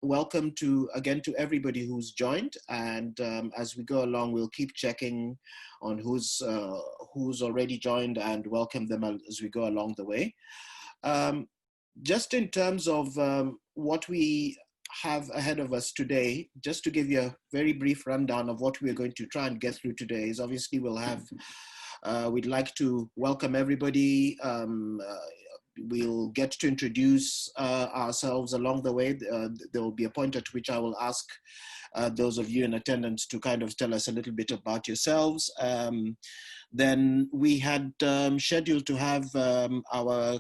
welcome to everybody who's joined. And as we go along, we'll keep checking on who's already joined and welcome them as we go along the way. Just in terms of what we have ahead of us today, just to give you a very brief rundown of what we're going to try and get through today is obviously we'd like to welcome everybody. We'll get to introduce ourselves along the way. There will be a point at which I will ask those of you in attendance to kind of tell us a little bit about yourselves. Then we had scheduled to have our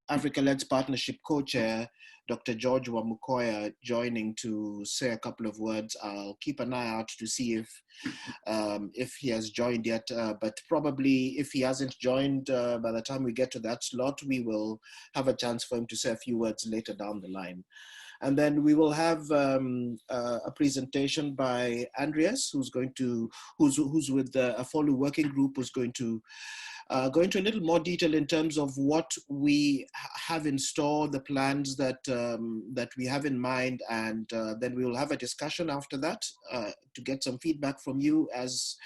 Africa-led Partnership co-chair, Dr. George Wamukoya, joining to say a couple of words. I'll keep an eye out to see if he has joined yet, but probably if he hasn't joined by the time we get to that slot, we will have a chance for him to say a few words later down the line. And then we will have a presentation by Andreas, who's with the AFOLU Working Group, who's going to go into a little more detail in terms of what we have in store, the plans that we have in mind, and then we will have a discussion after that to get some feedback from you as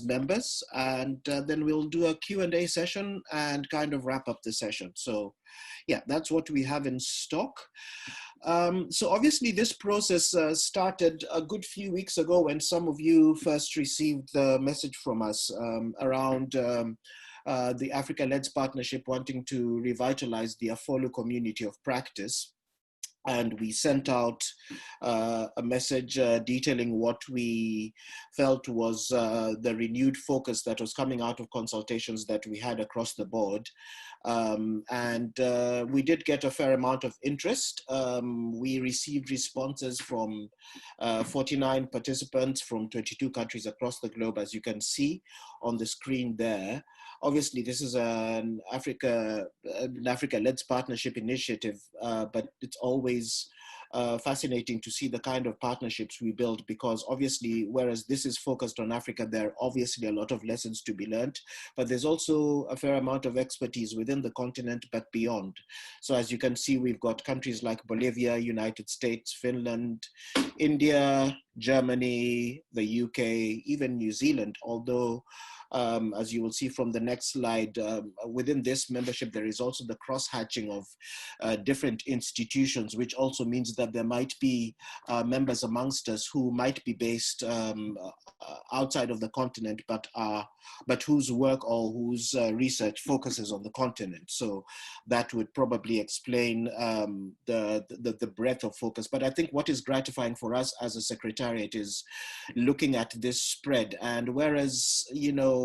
members, and then we'll do a Q&A session and kind of wrap up the session. So yeah, that's what we have in stock. So obviously this process started a good few weeks ago when some of you first received the message from us around the Africa-led Partnership wanting to revitalize the AFOLU community of practice. And we sent out a message detailing what we felt was the renewed focus that was coming out of consultations that we had across the board. We did get a fair amount of interest. We received responses from 49 participants from 22 countries across the globe, as you can see on the screen there. Obviously, this is an Africa-led partnership initiative, but it's always fascinating to see the kind of partnerships we build, because obviously, whereas this is focused on Africa, there are obviously a lot of lessons to be learned, but there's also a fair amount of expertise within the continent, but beyond. So as you can see, we've got countries like Bolivia, United States, Finland, India, Germany, the UK, even New Zealand, although as you will see from the next slide, within this membership, there is also the cross-hatching of different institutions, which also means that there might be members amongst us who might be based outside of the continent, but whose work or whose research focuses on the continent. So that would probably explain the breadth of focus. But I think what is gratifying for us as a Secretariat is looking at this spread. And whereas, you know,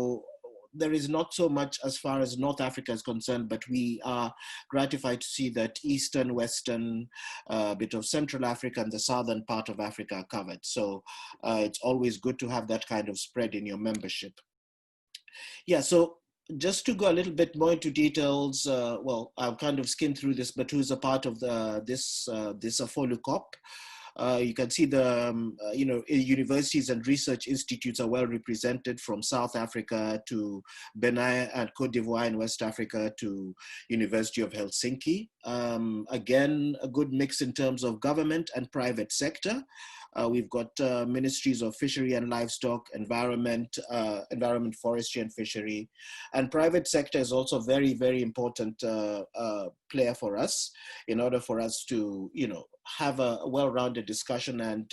there is not so much as far as North Africa is concerned, but we are gratified to see that Eastern, Western, bit of Central Africa and the southern part of Africa are covered. So it's always good to have that kind of spread in your membership. Yeah, so just to go a little bit more into details, well, I'll kind of skim through this, but who's a part of this AFOLU COP? You can see the, universities and research institutes are well represented, from South Africa to Benin and Cote d'Ivoire in West Africa to University of Helsinki. Again, a good mix in terms of government and private sector. We've got ministries of fishery and livestock, environment, forestry and fishery. And private sector is also very, very important player for us in order for us to, have a well-rounded discussion and,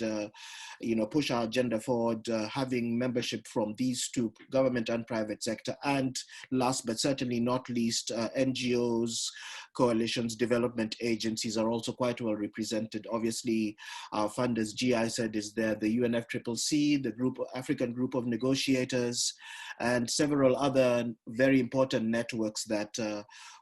push our agenda forward, having membership from these two, government and private sector. And last but certainly not least, NGOs, coalitions, development agencies are also quite well represented. Obviously, our funders, GIZ is there, the UNFCCC, the African Group of Negotiators, and several other very important networks that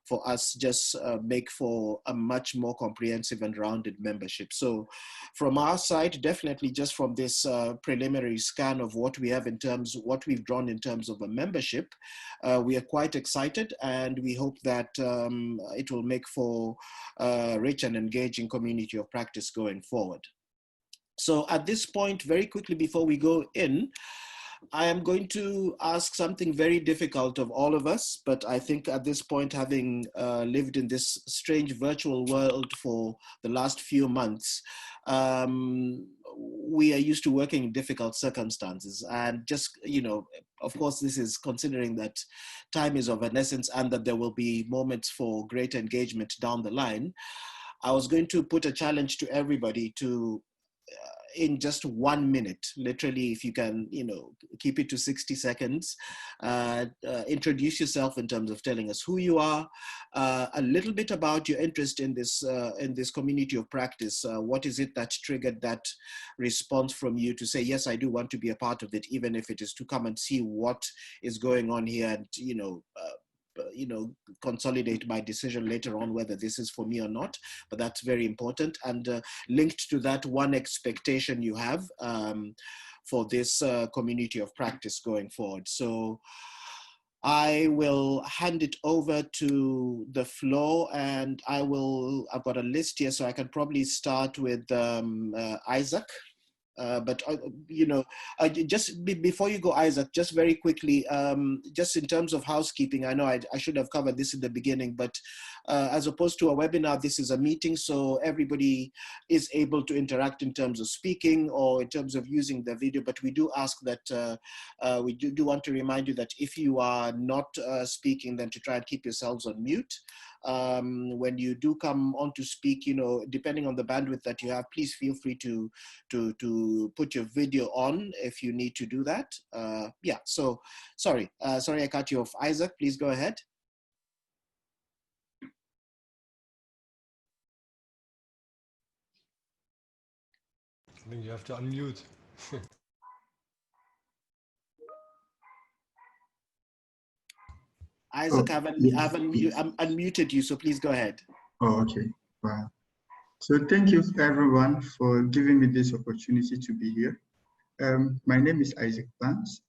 for us just make for a much more comprehensive and rounded membership. So from our side, definitely just from this preliminary scan of what we have what we've drawn in terms of a membership, we are quite excited, and we hope that it will make for a rich and engaging community of practice going forward. So at this point, very quickly before we go in, I am going to ask something very difficult of all of us, but I think at this point, having lived in this strange virtual world for the last few months, we are used to working in difficult circumstances. And just, of course, this is considering that time is of an essence and that there will be moments for greater engagement down the line. I was going to put a challenge to everybody to in just 1 minute, literally, if you can, keep it to 60 seconds, introduce yourself in terms of telling us who you are, a little bit about your interest in this community of practice. What is it that triggered that response from you to say, yes, I do want to be a part of it, even if it is to come and see what is going on here and, consolidate my decision later on whether this is for me or not. But that's very important, and linked to that, one expectation you have for this community of practice going forward. So I will hand it over to the floor, and I've got a list here, so I can probably start with Isaac. Just before you go, Isaac, just very quickly, just in terms of housekeeping, I know I should have covered this in the beginning, but as opposed to a webinar, this is a meeting, so everybody is able to interact in terms of speaking or in terms of using the video, but we do ask that, we do want to remind you that if you are not speaking, then to try and keep yourselves on mute. When you do come on to speak, depending on the bandwidth that you have, please feel free to put your video on if you need to do that. Yeah, so sorry I cut you off. Isaac, please go ahead. I think you have to unmute. Isaac, I've unmuted you, so please go ahead. Oh, okay. Wow. So thank you everyone for giving me this opportunity to be here. My name is Isaac Banks,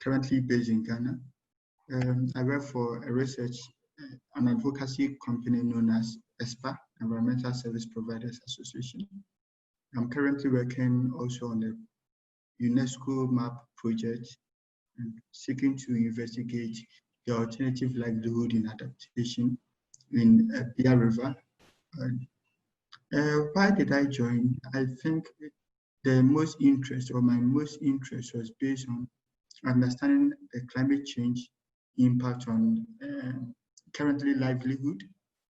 currently based in Ghana. I work for a research and advocacy company known as ESPA, Environmental Service Providers Association. I'm currently working also on the UNESCO map project and seeking to investigate the alternative livelihood in adaptation in Bia River. Why did I join? I think my most interest was based on understanding the climate change impact on currently livelihood,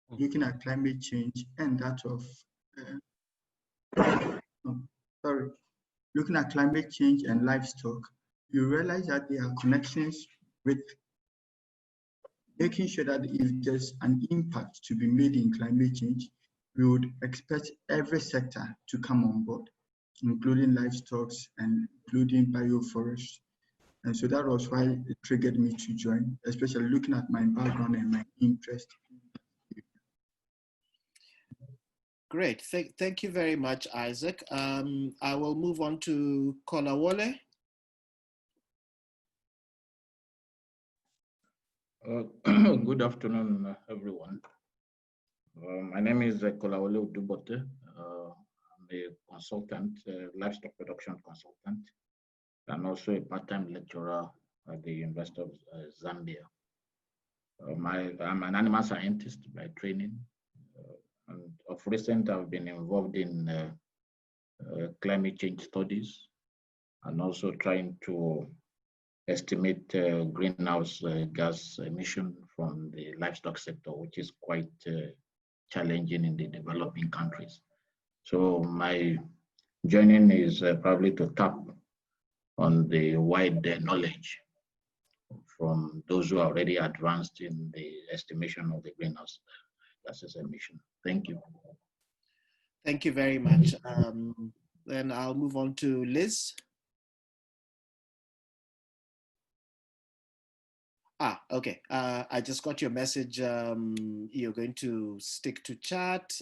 looking at climate change and that of, looking at climate change and livestock. You realize that there are connections with making sure that if there's an impact to be made in climate change, we would expect every sector to come on board, including livestock and including bioforest. And so that was why it triggered me to join, especially looking at my background and my interest. Great, thank you very much, Isaac. I will move on to Kolawole. Good afternoon, everyone. My name is Kolawole Udubote. I'm a consultant, livestock production consultant, and also a part-time lecturer at the University of Zambia. I'm an animal scientist by training, and of recent I've been involved in climate change studies and also trying to estimate greenhouse gas emission from the livestock sector, which is quite challenging in the developing countries. So my joining is probably to tap on the wide knowledge from those who are already advanced in the estimation of the greenhouse gases emission. Thank you. Thank you very much. Then I'll move on to Liz. Okay. I just got your message. You're going to stick to chat.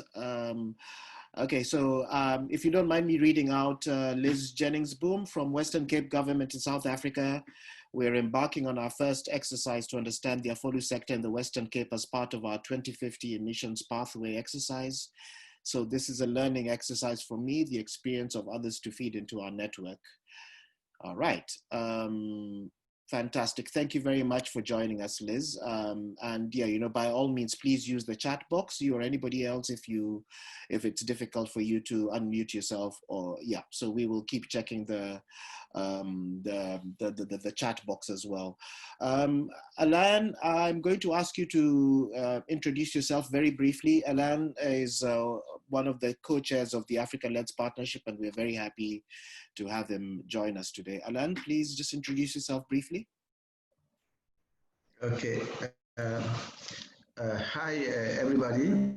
Okay, so if you don't mind me reading out, Liz Jennings-Boom from Western Cape Government in South Africa. We're embarking on our first exercise to understand the AFOLU sector in the Western Cape as part of our 2050 emissions pathway exercise. So this is a learning exercise for me, the experience of others to feed into our network. All right. Fantastic. Thank you very much for joining us, Liz. And yeah, you know, by all means, please use the chat box, you or anybody else, if it's difficult for you to unmute yourself, or yeah. So we will keep checking the chat box as well. Alain, I'm going to ask you to introduce yourself very briefly. Alain is one of the co-chairs of the Africa-Led Partnership, and we're very happy to have him join us today. Alain, please just introduce yourself briefly. Okay. Hi, everybody.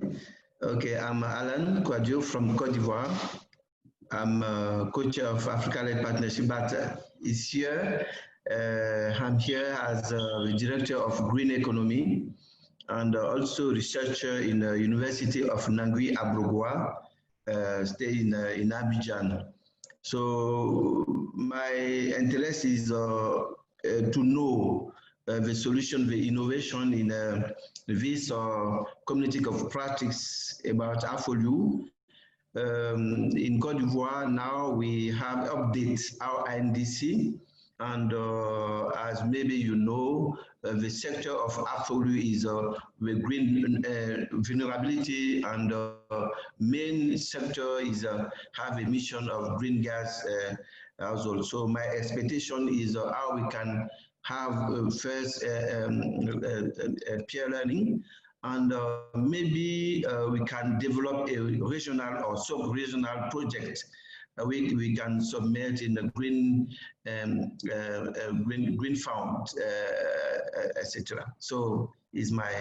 Okay, I'm Alain Kwadjo from Côte d'Ivoire. I'm co-chair of Africa-Led Partnership, but this year I'm here as the director of green economy and also researcher in the University of Nangui Abrogwa, stay in Abidjan. So my interest is to know the solution, the innovation in this community of practice about AFOLU. In Côte d'Ivoire, now we have updated our NDC, and as maybe you know, the sector of AFOLU is the green vulnerability, and main sector is have emission of green gas as well. So my expectation is how we can have first peer learning, and maybe we can develop a regional or sub-regional project we can submit in the green green fund, etc. So is my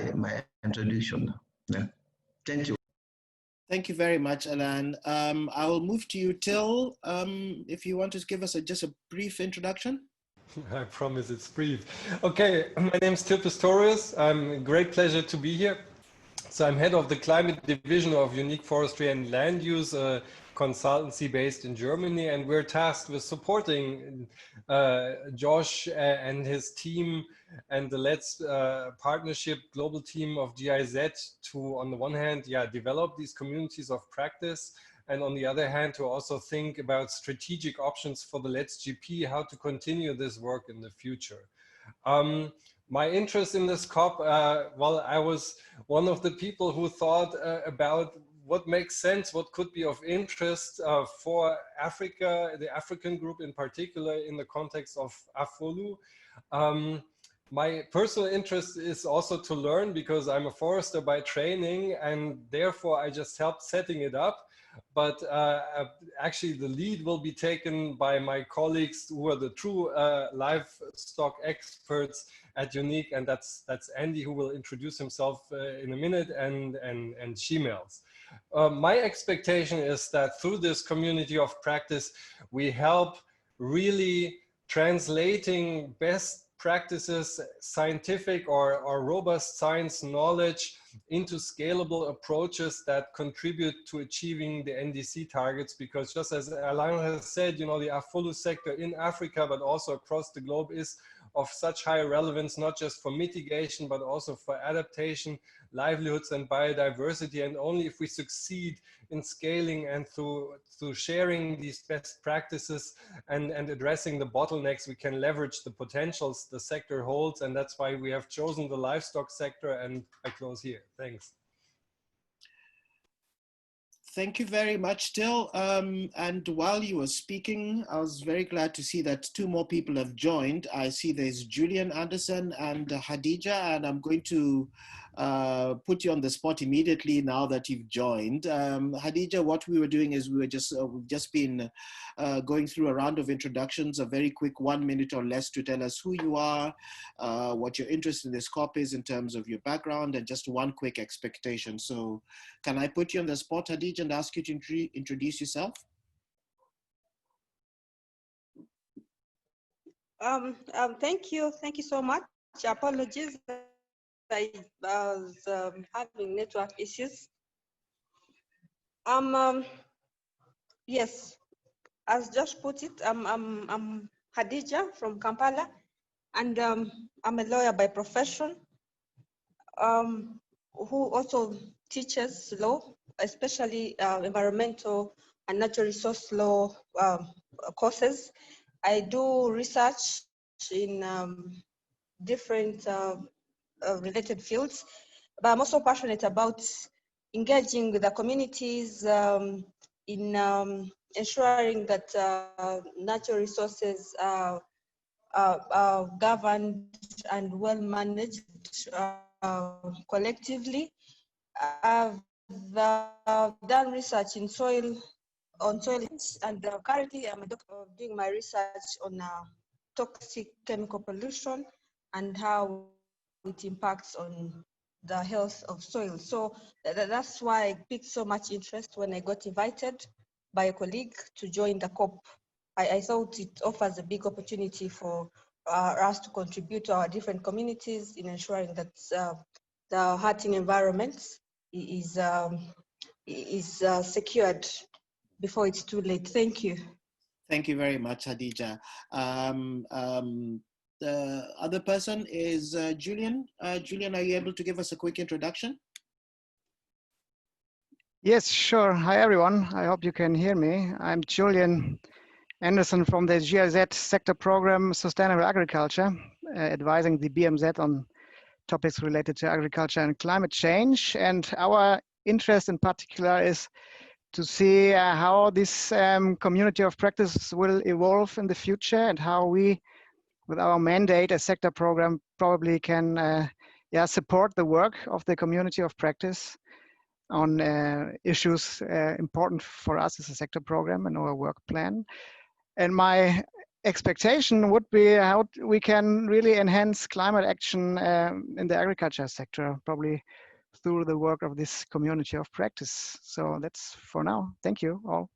introduction. Yeah. Thank you. Thank you very much, Alain. I will move to you, Till, if you want to give us just a brief introduction. I promise it's brief. Okay, my name is Till Pistorius. I'm a great pleasure to be here. So I'm head of the climate division of Unique Forestry and Land Use, a consultancy based in Germany, and we're tasked with supporting Josh and his team and the Let's Partnership global team of GIZ to, on the one hand, develop these communities of practice, and on the other hand, to also think about strategic options for the Let's GP, how to continue this work in the future. My interest in this COP, well, I was one of the people who thought about what makes sense, what could be of interest for Africa, the African group in particular, in the context of AFOLU. My personal interest is also to learn, because I'm a forester by training, and therefore I just helped setting it up. But actually the lead will be taken by my colleagues who are the true livestock experts at Unique, and that's Andy, who will introduce himself in a minute, and Shemales. My expectation is that through this community of practice, we help really translating best practices, scientific or robust science knowledge into scalable approaches that contribute to achieving the NDC targets. Because just as Alain has said, you know, the AFOLU sector in Africa, but also across the globe, is of such high relevance, not just for mitigation, but also for adaptation, livelihoods, and biodiversity. And only if we succeed in scaling and through sharing these best practices and addressing the bottlenecks, we can leverage the potentials the sector holds. And that's why we have chosen the livestock sector. And I close here. Thanks. Thank you very much, Till. And while you were speaking, I was very glad to see that two more people have joined. I see there's Julian Anderson and Hadija, and I'm going to put you on the spot immediately now that you've joined. Hadija, what we were doing is we were we've just been going through a round of introductions, a very quick 1 minute or less to tell us who you are, what your interest in this COP is in terms of your background, and just one quick expectation. So can I put you on the spot, Hadija, and ask you to introduce yourself? Thank you so much. Apologies, I was having network issues. Yes, as Josh put it, I'm Hadija from Kampala, and I'm a lawyer by profession, who also teaches law, especially environmental and natural resource law courses I do research in different related fields, but I'm also passionate about engaging with the communities in ensuring that natural resources are governed and well managed collectively. I've done research in soil, on soil, and currently I'm doing my research on toxic chemical pollution and how it impacts on the health of soil. So that's why I picked so much interest when I got invited by a colleague to join the COP. I thought it offers a big opportunity for us to contribute to our different communities in ensuring that the hunting environment is secured before it's too late. Thank you. Thank you very much, Hadija. The other person is Julian. Julian, are you able to give us a quick introduction? Yes, sure. Hi, everyone. I hope you can hear me. I'm Julian Anderson from the GIZ sector program, Sustainable Agriculture, advising the BMZ on topics related to agriculture and climate change. And our interest in particular is to see how this community of practice will evolve in the future and how we, with our mandate as sector program, probably can support the work of the community of practice on issues important for us as a sector program and our work plan. And my expectation would be how we can really enhance climate action in the agriculture sector, probably through the work of this community of practice. So that's for now. Thank you all.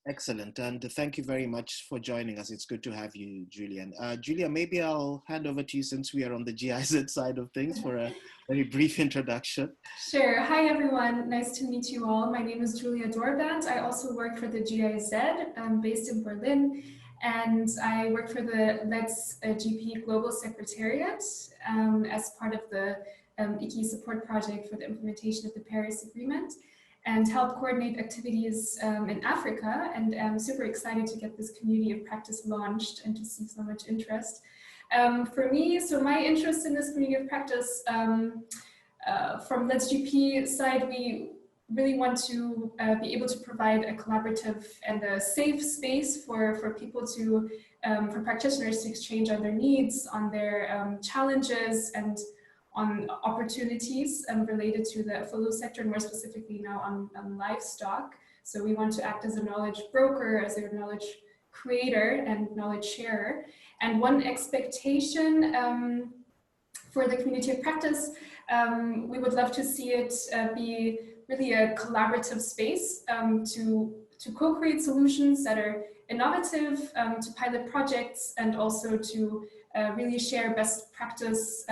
Excellent, and thank you very much for joining us. It's good to have you, Julian. Julia, maybe I'll hand over to you since we are on the GIZ side of things for a very brief introduction. Sure. Hi, everyone. Nice to meet you all. My name is Julia Dorband. I also work for the GIZ. I'm based in Berlin, and I work for the Let's GP Global Secretariat as part of the IKI support project for the implementation of the Paris Agreement, and help coordinate activities in Africa. And I'm super excited to get this community of practice launched and to see so much interest. For me, so my interest in this community of practice, from Let's GP side, we really want to be able to provide a collaborative and a safe space for people to, for practitioners to exchange on their needs, on their challenges, and on opportunities related to the AFOLU sector, and more specifically now on livestock. So we want to act as a knowledge broker, as a knowledge creator and knowledge sharer. And one expectation for the community of practice, we would love to see it be really a collaborative space to co-create solutions that are innovative, to pilot projects, and also to really share best practice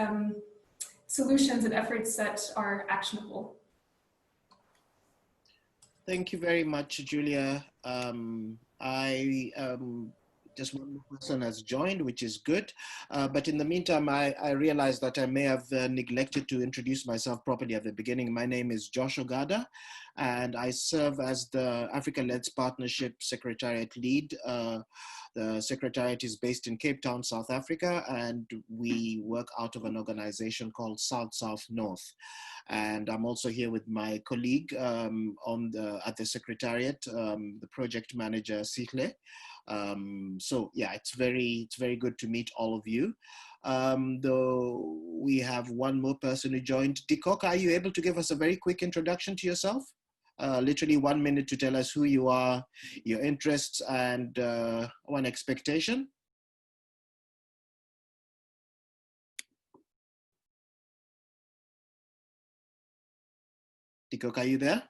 solutions and efforts that are actionable. Thank you very much, Julia. Just one more person has joined, which is good. But in the meantime, I realized that I may have neglected to introduce myself properly at the beginning. My name is Josh Ogada, and I serve as the Africa-led Partnership Secretariat lead. The Secretariat is based in Cape Town, South Africa, and we work out of an organization called South-South North. And I'm also here with my colleague at the Secretariat, the project manager, Sihle. So yeah, it's very good to meet all of you. Though we have one more person who joined. Dikok, are you able to give us a very quick introduction to yourself? Literally 1 minute to tell us who you are, your interests, and one expectation. Dikok, are you there?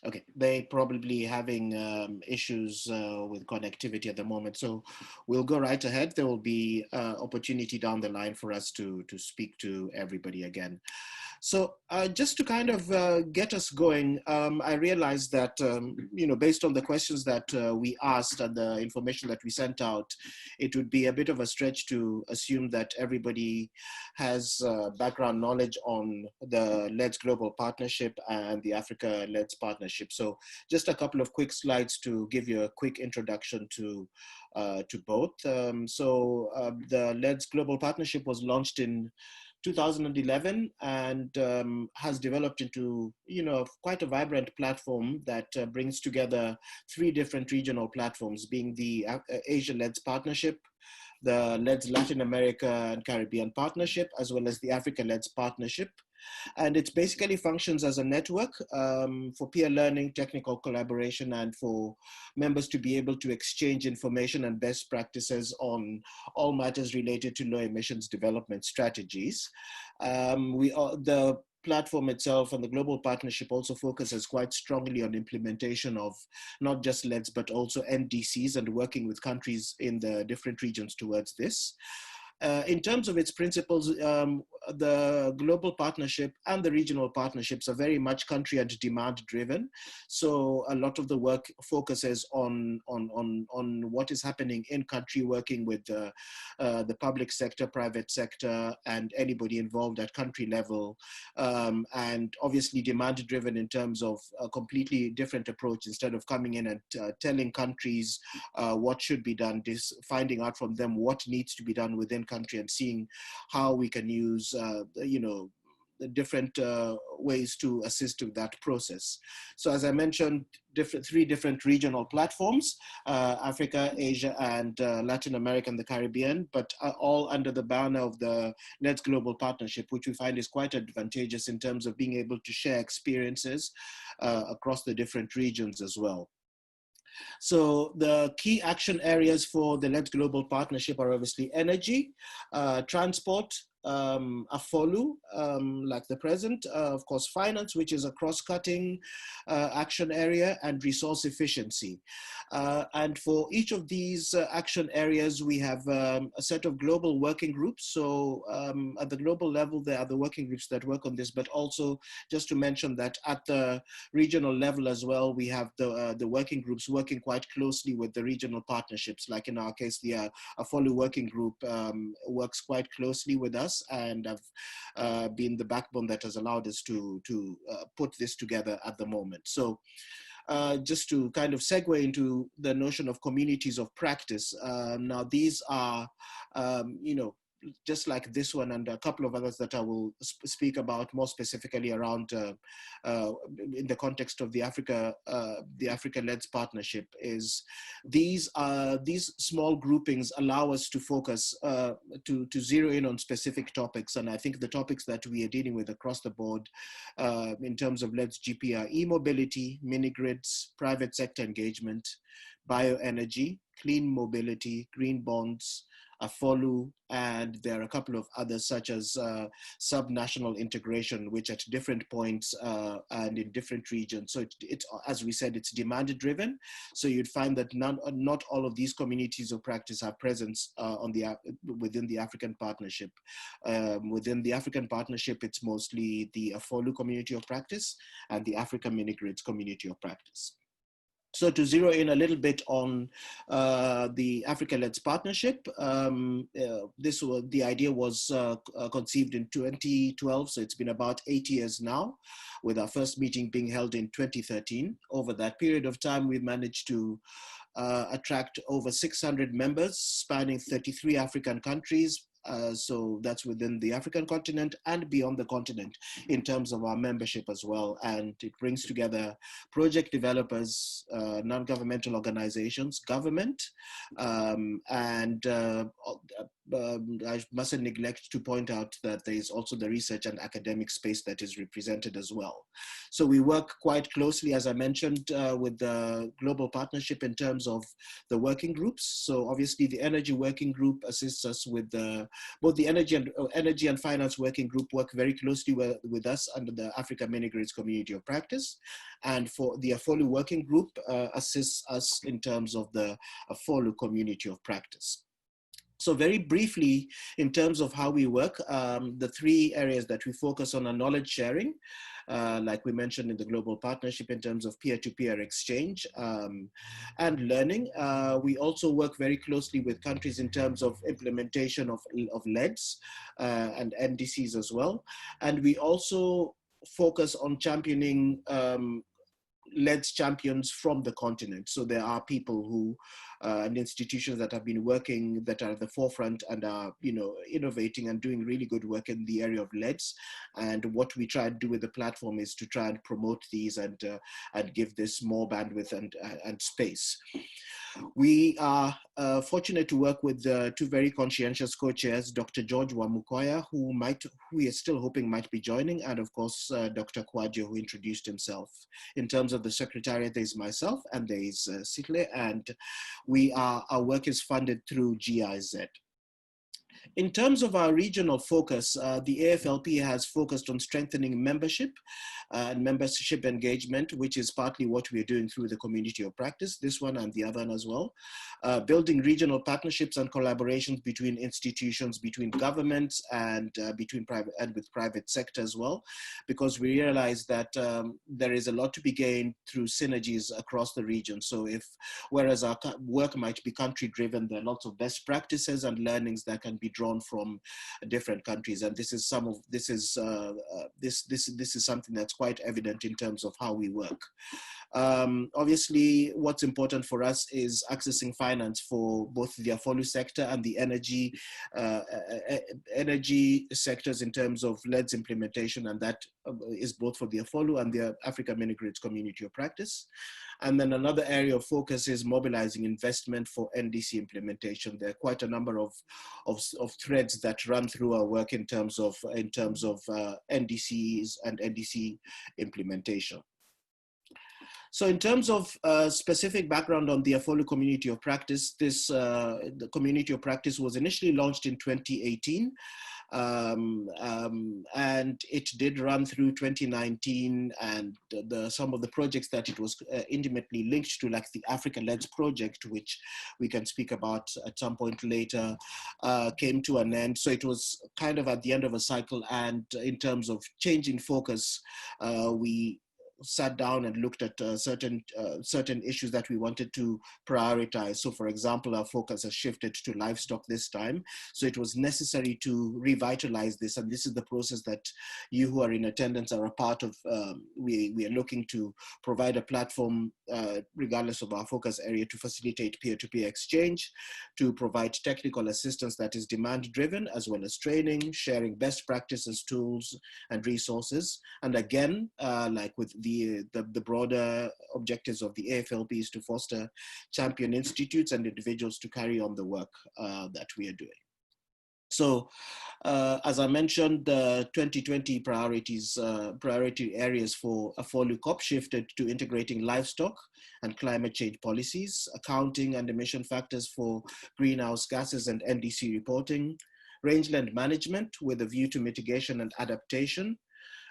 Okay, they're probably having issues with connectivity at the moment, so we'll go right ahead. There will be opportunity down the line for us to speak to everybody again. So just to kind of get us going, I realized that, based on the questions that we asked and the information that we sent out, it would be a bit of a stretch to assume that everybody has background knowledge on the LEDS Global Partnership and the Africa LEDS Partnership. So just a couple of quick slides to give you a quick introduction to both. The LEDS Global Partnership was launched in 2011 and has developed into quite a vibrant platform that brings together 3 different regional platforms, being the Asia LEDS Partnership, the LEDS Latin America and Caribbean Partnership, as well as the Africa LEDS Partnership. And it basically functions as a network for peer learning, technical collaboration, and for members to be able to exchange information and best practices on all matters related to low emissions development strategies. The platform itself and the global partnership also focuses quite strongly on implementation of not just LEDS, but also NDCs and working with countries in the different regions towards this. In terms of its principles, the global partnership and the regional partnerships are very much country and demand driven. So a lot of the work focuses on what is happening in country, working with the public sector, private sector, and anybody involved at country level. And obviously demand driven in terms of a completely different approach. Instead of coming in and telling countries what should be done, finding out from them what needs to be done within country and seeing how we can use the different ways to assist with that process. So as I mentioned, 3 different regional platforms, Africa, Asia, and Latin America and the Caribbean, but all under the banner of the LEDS Global Partnership, which we find is quite advantageous in terms of being able to share experiences across the different regions as well. So the key action areas for the LEDS Global Partnership are obviously energy, transport, AFOLU, like the present, of course, finance, which is a cross-cutting action area, and resource efficiency. And for each of these action areas, we have a set of global working groups. So at the global level, there are the working groups that work on this, but also just to mention that at the regional level as well, we have the working groups working quite closely with the regional partnerships. Like in our case, the AFOLU Working Group works quite closely with us and have been the backbone that has allowed us to put this together at the moment. So just to kind of segue into the notion of communities of practice. Now these are, just like this one and a couple of others that I will speak about more specifically around in the context of the Africa LEDS Partnership, is these small groupings allow us to focus to zero in on specific topics. And I think the topics that we are dealing with across the board in terms of LEDS GP are e-mobility, mini-grids, private sector engagement, bioenergy, clean mobility, green bonds, AFOLU, and there are a couple of others such as subnational integration, which at different points and in different regions. So it's as we said, it's demand driven. So you'd find that not all of these communities of practice have presence within the African Partnership. Within the African Partnership, it's mostly the AFOLU community of practice and the Africa Mini-Grids community of practice. So to zero in a little bit on the Africa LEDS Partnership, the idea was conceived in 2012, so it's been about 8 years now, with our first meeting being held in 2013. Over that period of time, we've managed to attract over 600 members spanning 33 African countries. So that's within the African continent and beyond the continent in terms of our membership as well. And it brings together project developers, non-governmental organizations, government, and I mustn't neglect to point out that there is also the research and academic space that is represented as well. So we work quite closely, as I mentioned, with the global partnership in terms of the working groups. So obviously the energy working group assists us with both the energy and finance working group work very closely with us under the Africa Mini-Grids community of practice. And for the AFOLU working group assists us in terms of the AFOLU community of practice. So very briefly, in terms of how we work, the three areas that we focus on are knowledge sharing, like we mentioned in the global partnership in terms of peer-to-peer exchange and learning. We also work very closely with countries in terms of implementation of LEDs and NDCs as well. And we also focus on championing LEDs champions from the continent. So there are people who and institutions that have been working, that are at the forefront and are, you know, innovating and doing really good work in the area of LEDs. And what we try and do with the platform is to try and promote these and give this more bandwidth and space. We are fortunate to work with two very conscientious co-chairs, Dr. George Wamukwaya, who we are still hoping might be joining, and of course, Dr. Kwadjo, who introduced himself. In terms of the Secretariat, there is myself and there is Sitle, and our work is funded through GIZ. In terms of our regional focus, the AFLP has focused on strengthening membership and membership engagement, which is partly what we're doing through the community of practice, this one and the other one as well. Building regional partnerships and collaborations between institutions, between governments and between private and with private sector as well, because we realize that there is a lot to be gained through synergies across the region. So whereas our work might be country driven, there are lots of best practices and learnings that can be drawn from different countries, and this is something that's quite evident in terms of how we work. Obviously, what's important for us is accessing finance for both the AFOLU sector and the energy sectors in terms of LEDs implementation, and that is both for the AFOLU and the Africa Mini-Grids Community of Practice. And then another area of focus is mobilizing investment for NDC implementation. There are quite a number of threads that run through our work in terms of NDCs and NDC implementation. So in terms of specific background on the AFOLU Community of Practice, the Community of Practice was initially launched in 2018. And it did run through 2019, and some of the projects that it was intimately linked to, like the Africa LEDs project, which we can speak about at some point later, came to an end. So it was kind of at the end of a cycle, and in terms of changing focus, we sat down and looked at certain issues that we wanted to prioritize. So for example, our focus has shifted to livestock this time. So it was necessary to revitalize this. And this is the process that you who are in attendance are a part of. We are looking to provide a platform, regardless of our focus area, to facilitate peer-to-peer exchange, to provide technical assistance that is demand-driven, as well as training, sharing best practices, tools, and resources. And again, like with the broader objectives of the AFLP is to foster champion institutes and individuals to carry on the work that we are doing. So, as I mentioned, the 2020 priority areas for AFOLU COP shifted to integrating livestock and climate change policies, accounting and emission factors for greenhouse gases and NDC reporting, rangeland management with a view to mitigation and adaptation,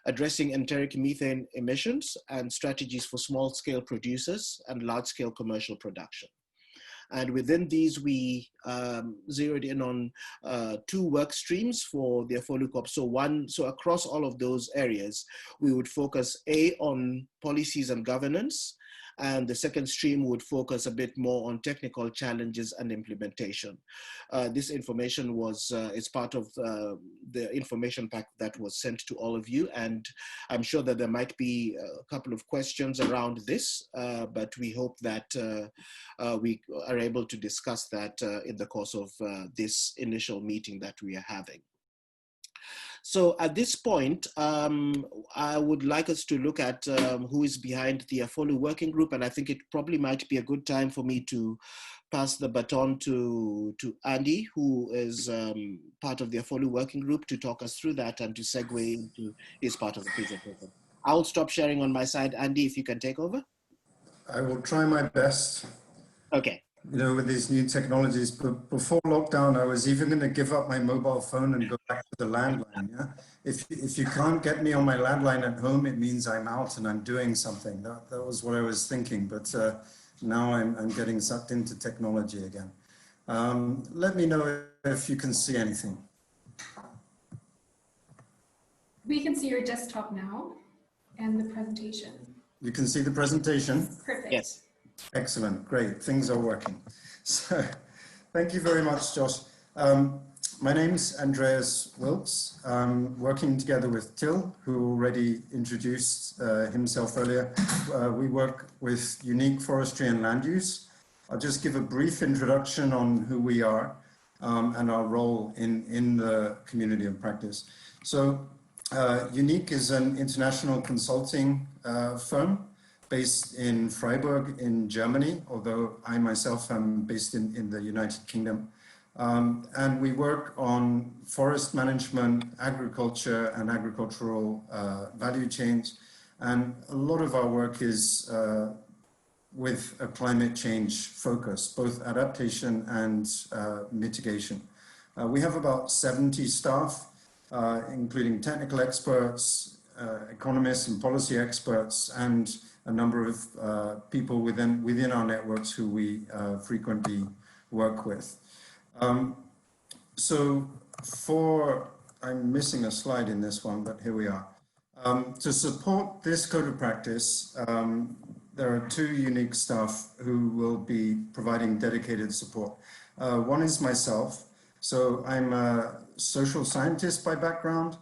addressing enteric methane emissions, and strategies for small-scale producers and large-scale commercial production. And within these, we zeroed in on two work streams for the AFOLU COP. So across all of those areas, we would focus on policies and governance, and the second stream would focus a bit more on technical challenges and implementation. This information is part of the information pack that was sent to all of you, and I'm sure that there might be a couple of questions around this, but we hope that we are able to discuss that in the course of this initial meeting that we are having. So at this point, I would like us to look at who is behind the AFOLU Working Group, and I think it probably might be a good time for me to pass the baton to Andy, who is part of the AFOLU Working Group, to talk us through that and to segue into his part of the presentation. I'll stop sharing on my side. Andy, if you can take over. I will try my best. Okay. You know, with these new technologies, but before lockdown, I was even going to give up my mobile phone and go back to the landline. Yeah, if you can't get me on my landline at home, it means I'm out and I'm doing something. That was what I was thinking. But now I'm getting sucked into technology again. Let me know if you can see anything. We can see your desktop now and the presentation. You can see the presentation? Perfect. Yes. Excellent, great, things are working. So, thank you very much, Josh. My name's Andreas Wilkes. Working together with Till, who already introduced himself earlier. We work with Unique Forestry and Land Use. I'll just give a brief introduction on who we are and our role in the community of practice. So, Unique is an international consulting firm based in Freiburg in Germany, although I myself am based in the United Kingdom. And we work on forest management, agriculture and agricultural value chains. And a lot of our work is with a climate change focus, both adaptation and mitigation. We have about 70 staff, including technical experts, economists and policy experts, and a number of people within our networks who we frequently work with. I'm missing a slide in this one, but here we are. To support this code of practice, there are two unique staff who will be providing dedicated support. One is myself. So I'm a social scientist by background,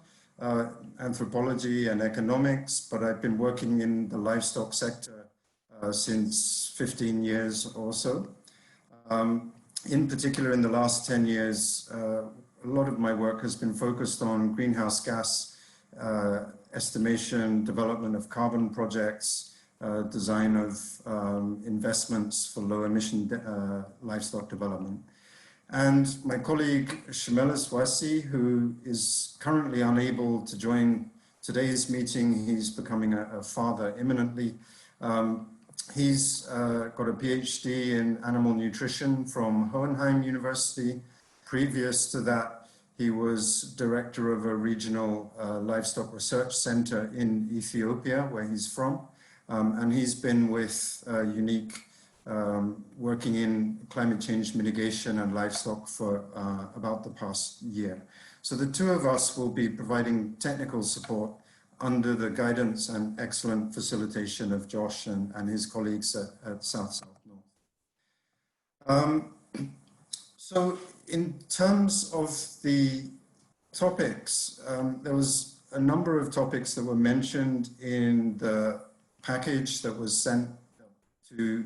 anthropology and economics, but I've been working in the livestock sector since 15 years or so. In particular, in the last 10 years, a lot of my work has been focused on greenhouse gas estimation, development of carbon projects, design of investments for low emission livestock development. And my colleague Shimelis Wasi, who is currently unable to join today's meeting, he's becoming a father imminently. He's got a PhD in animal nutrition from Hohenheim University. Previous to that, he was director of a regional livestock research center in Ethiopia, where he's from. And he's been with Unique, working in climate change mitigation and livestock for about the past year. So the two of us will be providing technical support under the guidance and excellent facilitation of Josh and his colleagues at South North. So in terms of the topics, there was a number of topics that were mentioned in the package that was sent to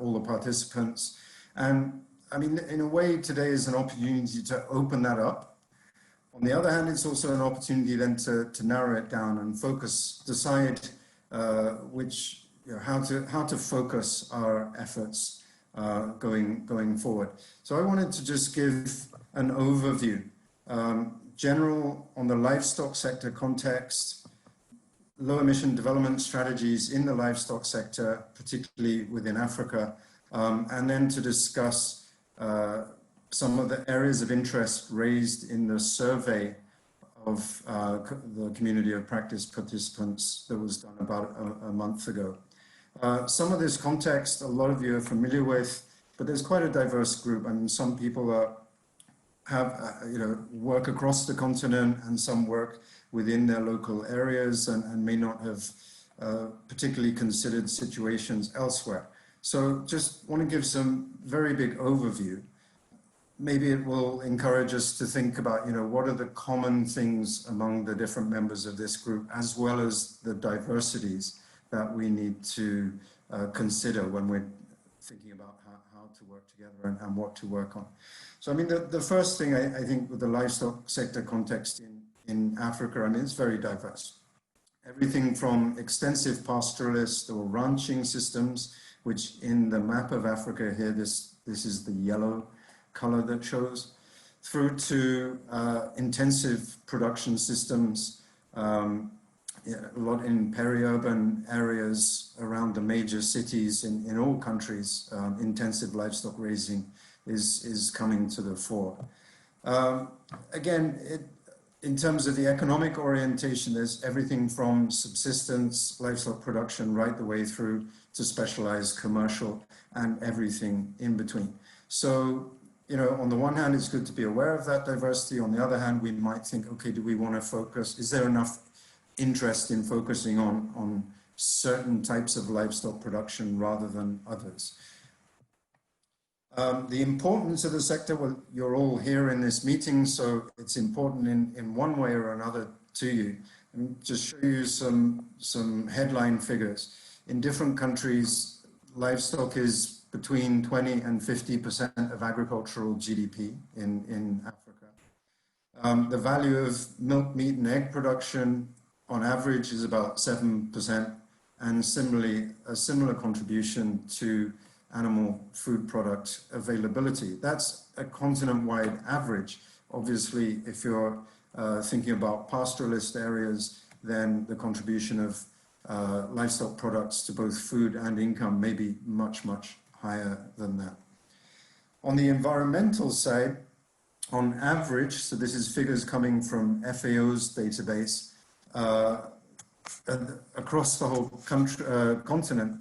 all the participants. And I mean, in a way, today is an opportunity to open that up. On the other hand, it's also an opportunity then to narrow it down and focus, decide which, you know, how to focus our efforts going forward. So I wanted to just give an overview, general on the livestock sector context, low emission development strategies in the livestock sector, particularly within Africa, and then to discuss some of the areas of interest raised in the survey of the community of practice participants that was done about a month ago. Some of this context, a lot of you are familiar with, but there's quite a diverse group. I mean, some people work across the continent, and some work within their local areas and may not have particularly considered situations elsewhere. So just want to give some very big overview. Maybe it will encourage us to think about, you know, what are the common things among the different members of this group, as well as the diversities that we need to consider when we're thinking about how to work together and what to work on. So, I mean, the first thing I think with the livestock sector context in Africa, I mean, it's very diverse. Everything from extensive pastoralist or ranching systems, which in the map of Africa here, this is the yellow color that shows, through to intensive production systems, a lot in peri-urban areas around the major cities in all countries. Intensive livestock raising is coming to the fore. Again, in terms of the economic orientation, there's everything from subsistence, livestock production, right the way through to specialized commercial and everything in between. So you know, on the one hand, it's good to be aware of that diversity. On the other hand, we might think, okay, do we want to focus? Is there enough interest in focusing on certain types of livestock production rather than others? The importance of the sector, well, you're all here in this meeting, so it's important in one way or another to you. And just show you some headline figures. In different countries, livestock is between 20 and 50% of agricultural GDP in Africa. The value of milk, meat, and egg production on average is about 7%, and similarly, a similar contribution to animal food product availability. That's a continent-wide average. Obviously, if you're thinking about pastoralist areas, then the contribution of livestock products to both food and income may be much, much higher than that. On the environmental side, on average, so this is figures coming from FAO's database, across the whole continent,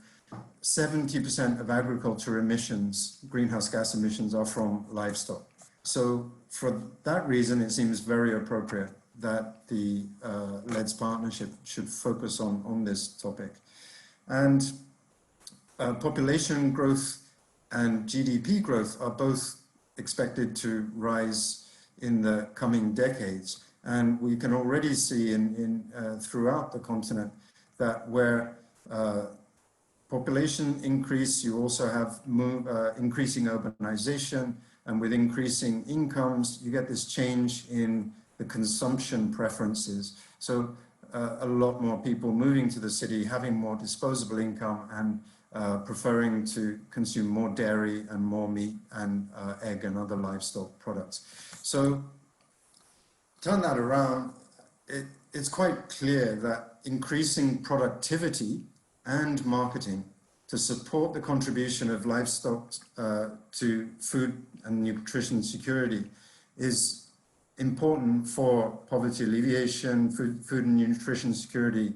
70% of agriculture emissions, greenhouse gas emissions, are from livestock. So for that reason, it seems very appropriate that the LEDS partnership should focus on this topic. And population growth and GDP growth are both expected to rise in the coming decades. And we can already see throughout the continent that where population increase, you also have increasing urbanization, and with increasing incomes, you get this change in the consumption preferences. So a lot more people moving to the city, having more disposable income, and preferring to consume more dairy and more meat and egg and other livestock products. So turn that around, it's quite clear that increasing productivity and marketing to support the contribution of livestock to food and nutrition security is important for poverty alleviation, food and nutrition security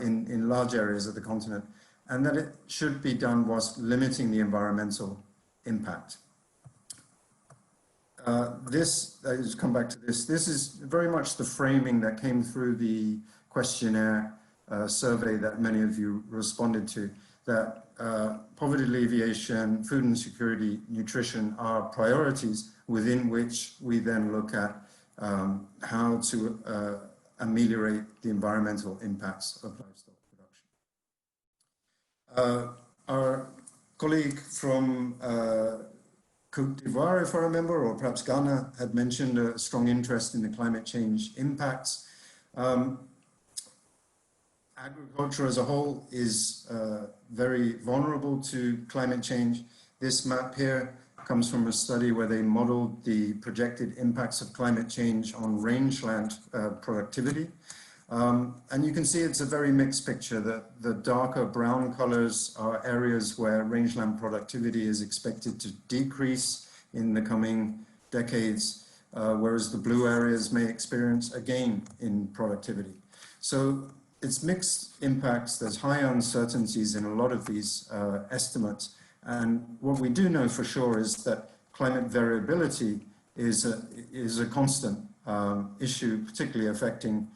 in large areas of the continent, and that it should be done whilst limiting the environmental impact. Just come back to this. This is very much the framing that came through the questionnaire survey that many of you responded to, that poverty alleviation, food and security, nutrition are priorities within which we then look at how to ameliorate the environmental impacts of livestock production. Our colleague from Côte d'Ivoire, if I remember, or perhaps Ghana, had mentioned a strong interest in the climate change impacts. Agriculture as a whole is very vulnerable to climate change. This map here comes from a study where they modeled the projected impacts of climate change on rangeland productivity. And you can see it's a very mixed picture. The darker brown colors are areas where rangeland productivity is expected to decrease in the coming decades, whereas the blue areas may experience a gain in productivity. So it's mixed impacts. There's high uncertainties in a lot of these estimates. And what we do know for sure is that climate variability is a constant issue, particularly affecting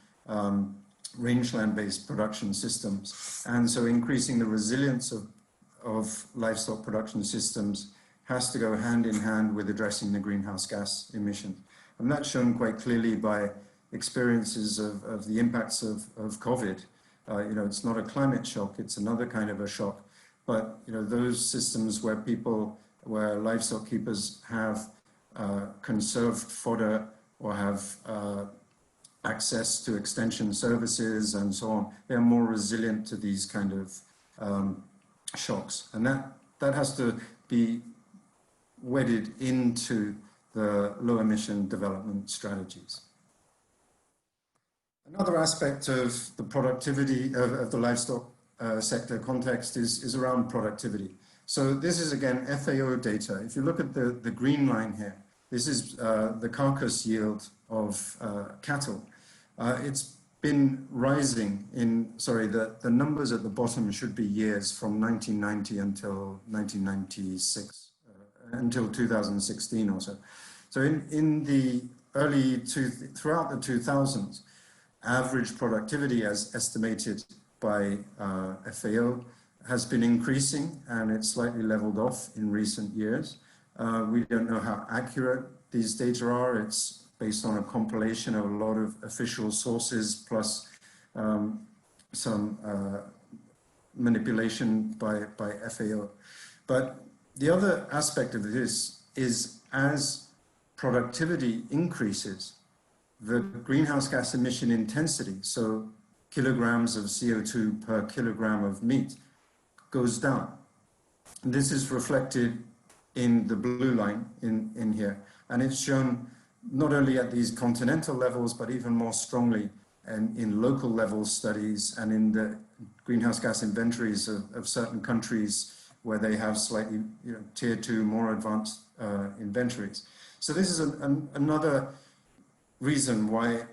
rangeland-based production systems. And so increasing the resilience of livestock production systems has to go hand in hand with addressing the greenhouse gas emissions. And that's shown quite clearly by experiences of the impacts of COVID. You know, it's not a climate shock, it's another kind of a shock. But, you know, those systems where livestock keepers have conserved fodder or have access to extension services and so on, they're more resilient to these kind of shocks. And that has to be wedded into the low emission development strategies. Another aspect of the productivity of the livestock sector context is around productivity. So this is again FAO data. If you look at the green line here, this is the carcass yield of cattle. It's been rising the numbers at the bottom should be years from 1990 until 1996, until 2016 or so. So in the throughout the 2000s, average productivity as estimated by FAO has been increasing, and it's slightly leveled off in recent years. We don't know how accurate these data are. It's based on a compilation of a lot of official sources plus some manipulation by FAO. But the other aspect of this is as productivity increases, the greenhouse gas emission intensity, so kilograms of CO2 per kilogram of meat, goes down. And this is reflected in the blue line in here. And it's shown not only at these continental levels, but even more strongly in local level studies and in the greenhouse gas inventories of certain countries where they have slightly tier 2 more advanced inventories. So this is another reason why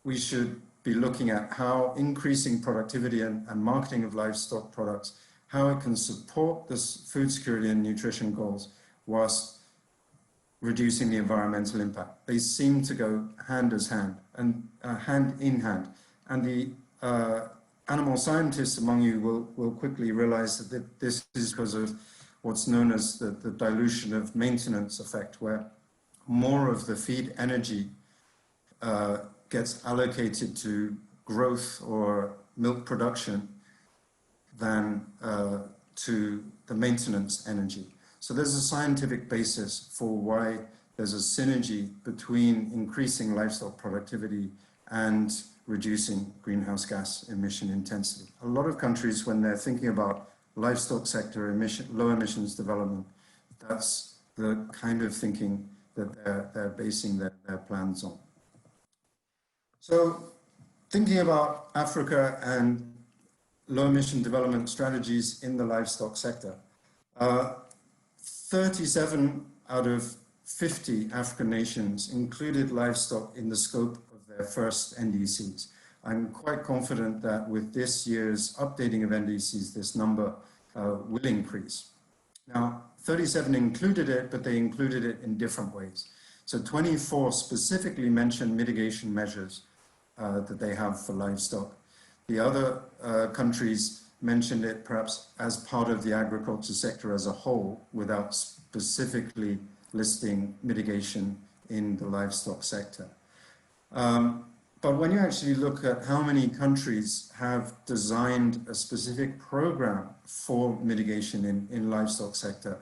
we should be looking at how increasing productivity and marketing of livestock products, how it can support this food security and nutrition goals whilst reducing the environmental impact. They seem to go hand in hand. And the animal scientists among you will quickly realize that this is because of what's known as the dilution of maintenance effect, where more of the feed energy gets allocated to growth or milk production than to the maintenance energy. So there's a scientific basis for why there's a synergy between increasing livestock productivity and reducing greenhouse gas emission intensity. A lot of countries, when they're thinking about livestock sector low emissions development, that's the kind of thinking that they're basing their plans on. So thinking about Africa and low emission development strategies in the livestock sector, 37 out of 50 African nations included livestock in the scope of their first NDCs. I'm quite confident that with this year's updating of NDCs, this number will increase. Now, 37 included it, but they included it in different ways. So 24 specifically mentioned mitigation measures that they have for livestock. The other countries mentioned it perhaps as part of the agriculture sector as a whole, without specifically listing mitigation in the livestock sector. But when you actually look at how many countries have designed a specific program for mitigation in livestock sector,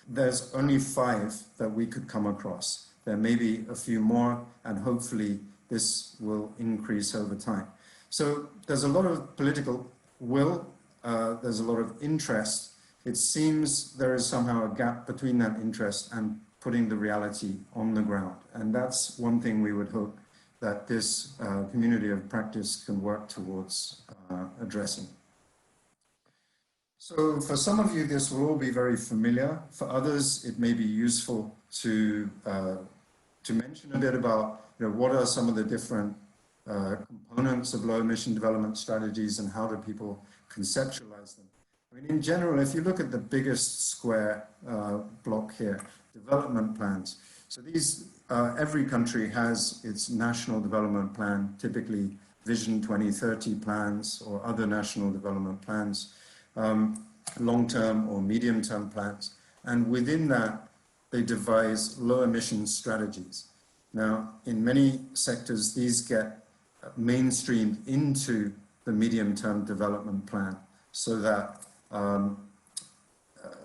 there's only 5 that we could come across. There may be a few more, and hopefully this will increase over time. So there's a lot of political will, there's a lot of interest. It seems there is somehow a gap between that interest and putting the reality on the ground. And that's one thing we would hope that this community of practice can work towards addressing. So for some of you, this will all be very familiar. For others, it may be useful to mention a bit about what are some of the different components of low emission development strategies and how do people conceptualize them. I mean, in general, if you look at the biggest square block here, development plans. So these, every country has its national development plan, typically Vision 2030 plans or other national development plans, long-term or medium-term plans. And within that, they devise low emission strategies. Now, in many sectors, these get mainstreamed into the medium-term development plan so that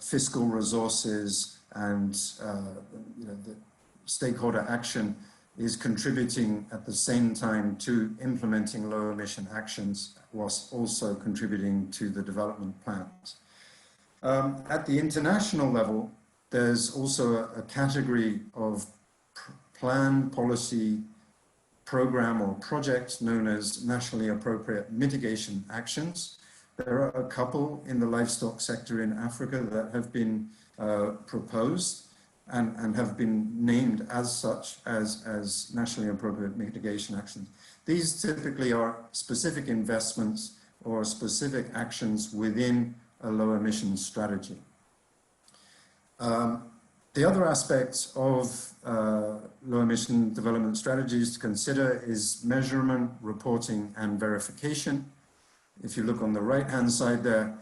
fiscal resources and the stakeholder action is contributing at the same time to implementing low emission actions whilst also contributing to the development plans. At the international level, there's also a category of plan, policy, program or project known as nationally appropriate mitigation actions. There are a couple in the livestock sector in Africa that have been proposed and have been named as such as nationally appropriate mitigation actions. These typically are specific investments or specific actions within a low emission strategy. The other aspect of low emission development strategies to consider is measurement, reporting, and verification. If you look on the right-hand side there,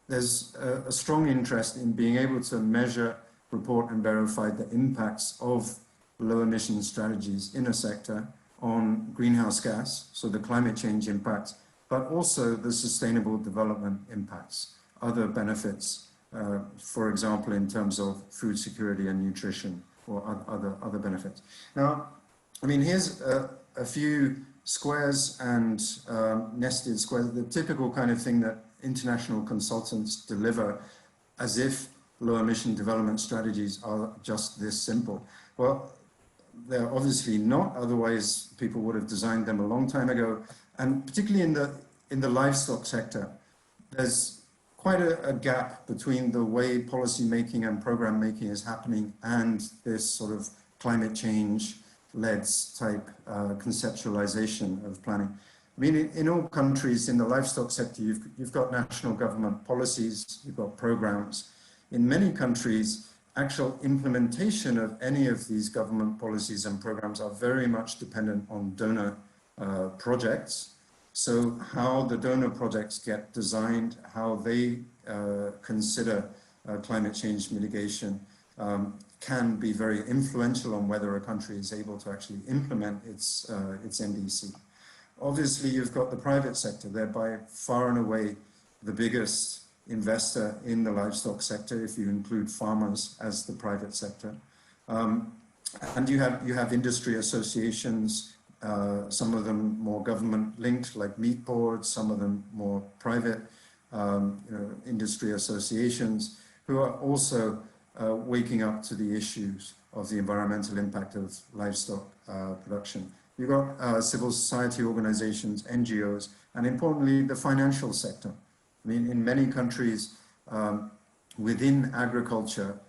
there's a strong interest in being able to measure, report, and verify the impacts of low emission strategies in a sector on greenhouse gas, so the climate change impacts, but also the sustainable development impacts, other benefits, for example, in terms of food security and nutrition or other benefits. Now, I mean, here's a few squares and nested squares, the typical kind of thing that international consultants deliver as if low emission development strategies are just this simple. Well, they're obviously not, otherwise people would have designed them a long time ago. And particularly in the livestock sector, there's quite a gap between the way policy making and program making is happening and this sort of climate change led type conceptualization of planning. I mean, in all countries in the livestock sector, you've got national government policies, you've got programs. In many countries, actual implementation of any of these government policies and programs are very much dependent on donor projects. So how the donor projects get designed, how they consider climate change mitigation can be very influential on whether a country is able to actually implement its NDC. Obviously, you've got the private sector. They're by far and away the biggest investor in the livestock sector, if you include farmers as the private sector. And you have industry associations, some of them more government linked, like meat boards, some of them more private industry associations, who are also waking up to the issues of the environmental impact of livestock production. You've got civil society organizations, NGOs, and importantly, the financial sector. I mean, in many countries within agriculture,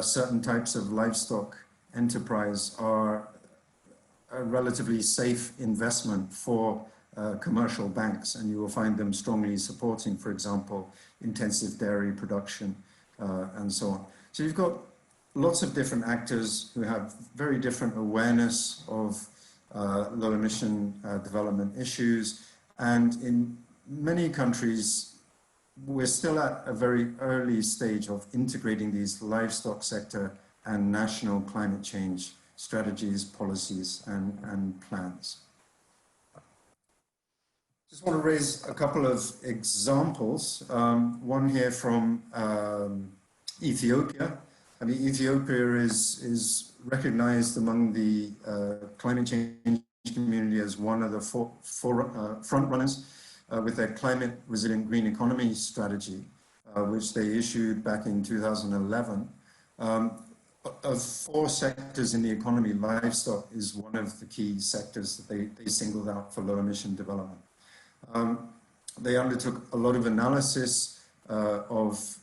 certain types of livestock enterprise are a relatively safe investment for commercial banks, and you will find them strongly supporting, for example, intensive dairy production and so on. So you've got lots of different actors who have very different awareness of low emission development issues, and in many countries we're still at a very early stage of integrating these livestock sector and national climate change strategies, policies, and plans. Just want to raise a couple of examples. One here from Ethiopia. I mean, Ethiopia is recognized among the climate change community as one of the front runners with their climate resilient green economy strategy, which they issued back in 2011. Of 4 sectors in the economy, livestock is one of the key sectors that they singled out for low emission development. They undertook a lot of analysis of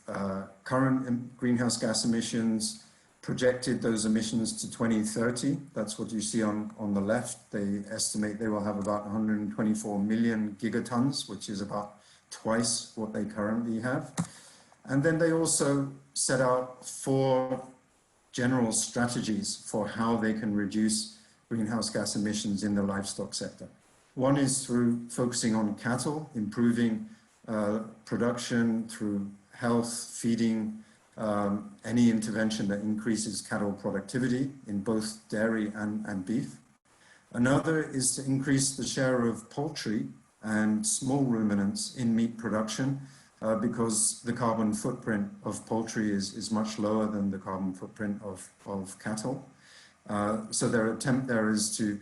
current greenhouse gas emissions, projected those emissions to 2030. That's what you see on the left. They estimate they will have about 124 million gigatons, which is about twice what they currently have. And then they also set out 4 general strategies for how they can reduce greenhouse gas emissions in the livestock sector. One is through focusing on cattle, improving production through health, feeding, any intervention that increases cattle productivity in both dairy and beef. Another is to increase the share of poultry and small ruminants in meat production because the carbon footprint of poultry is much lower than the carbon footprint of cattle. So their attempt there is to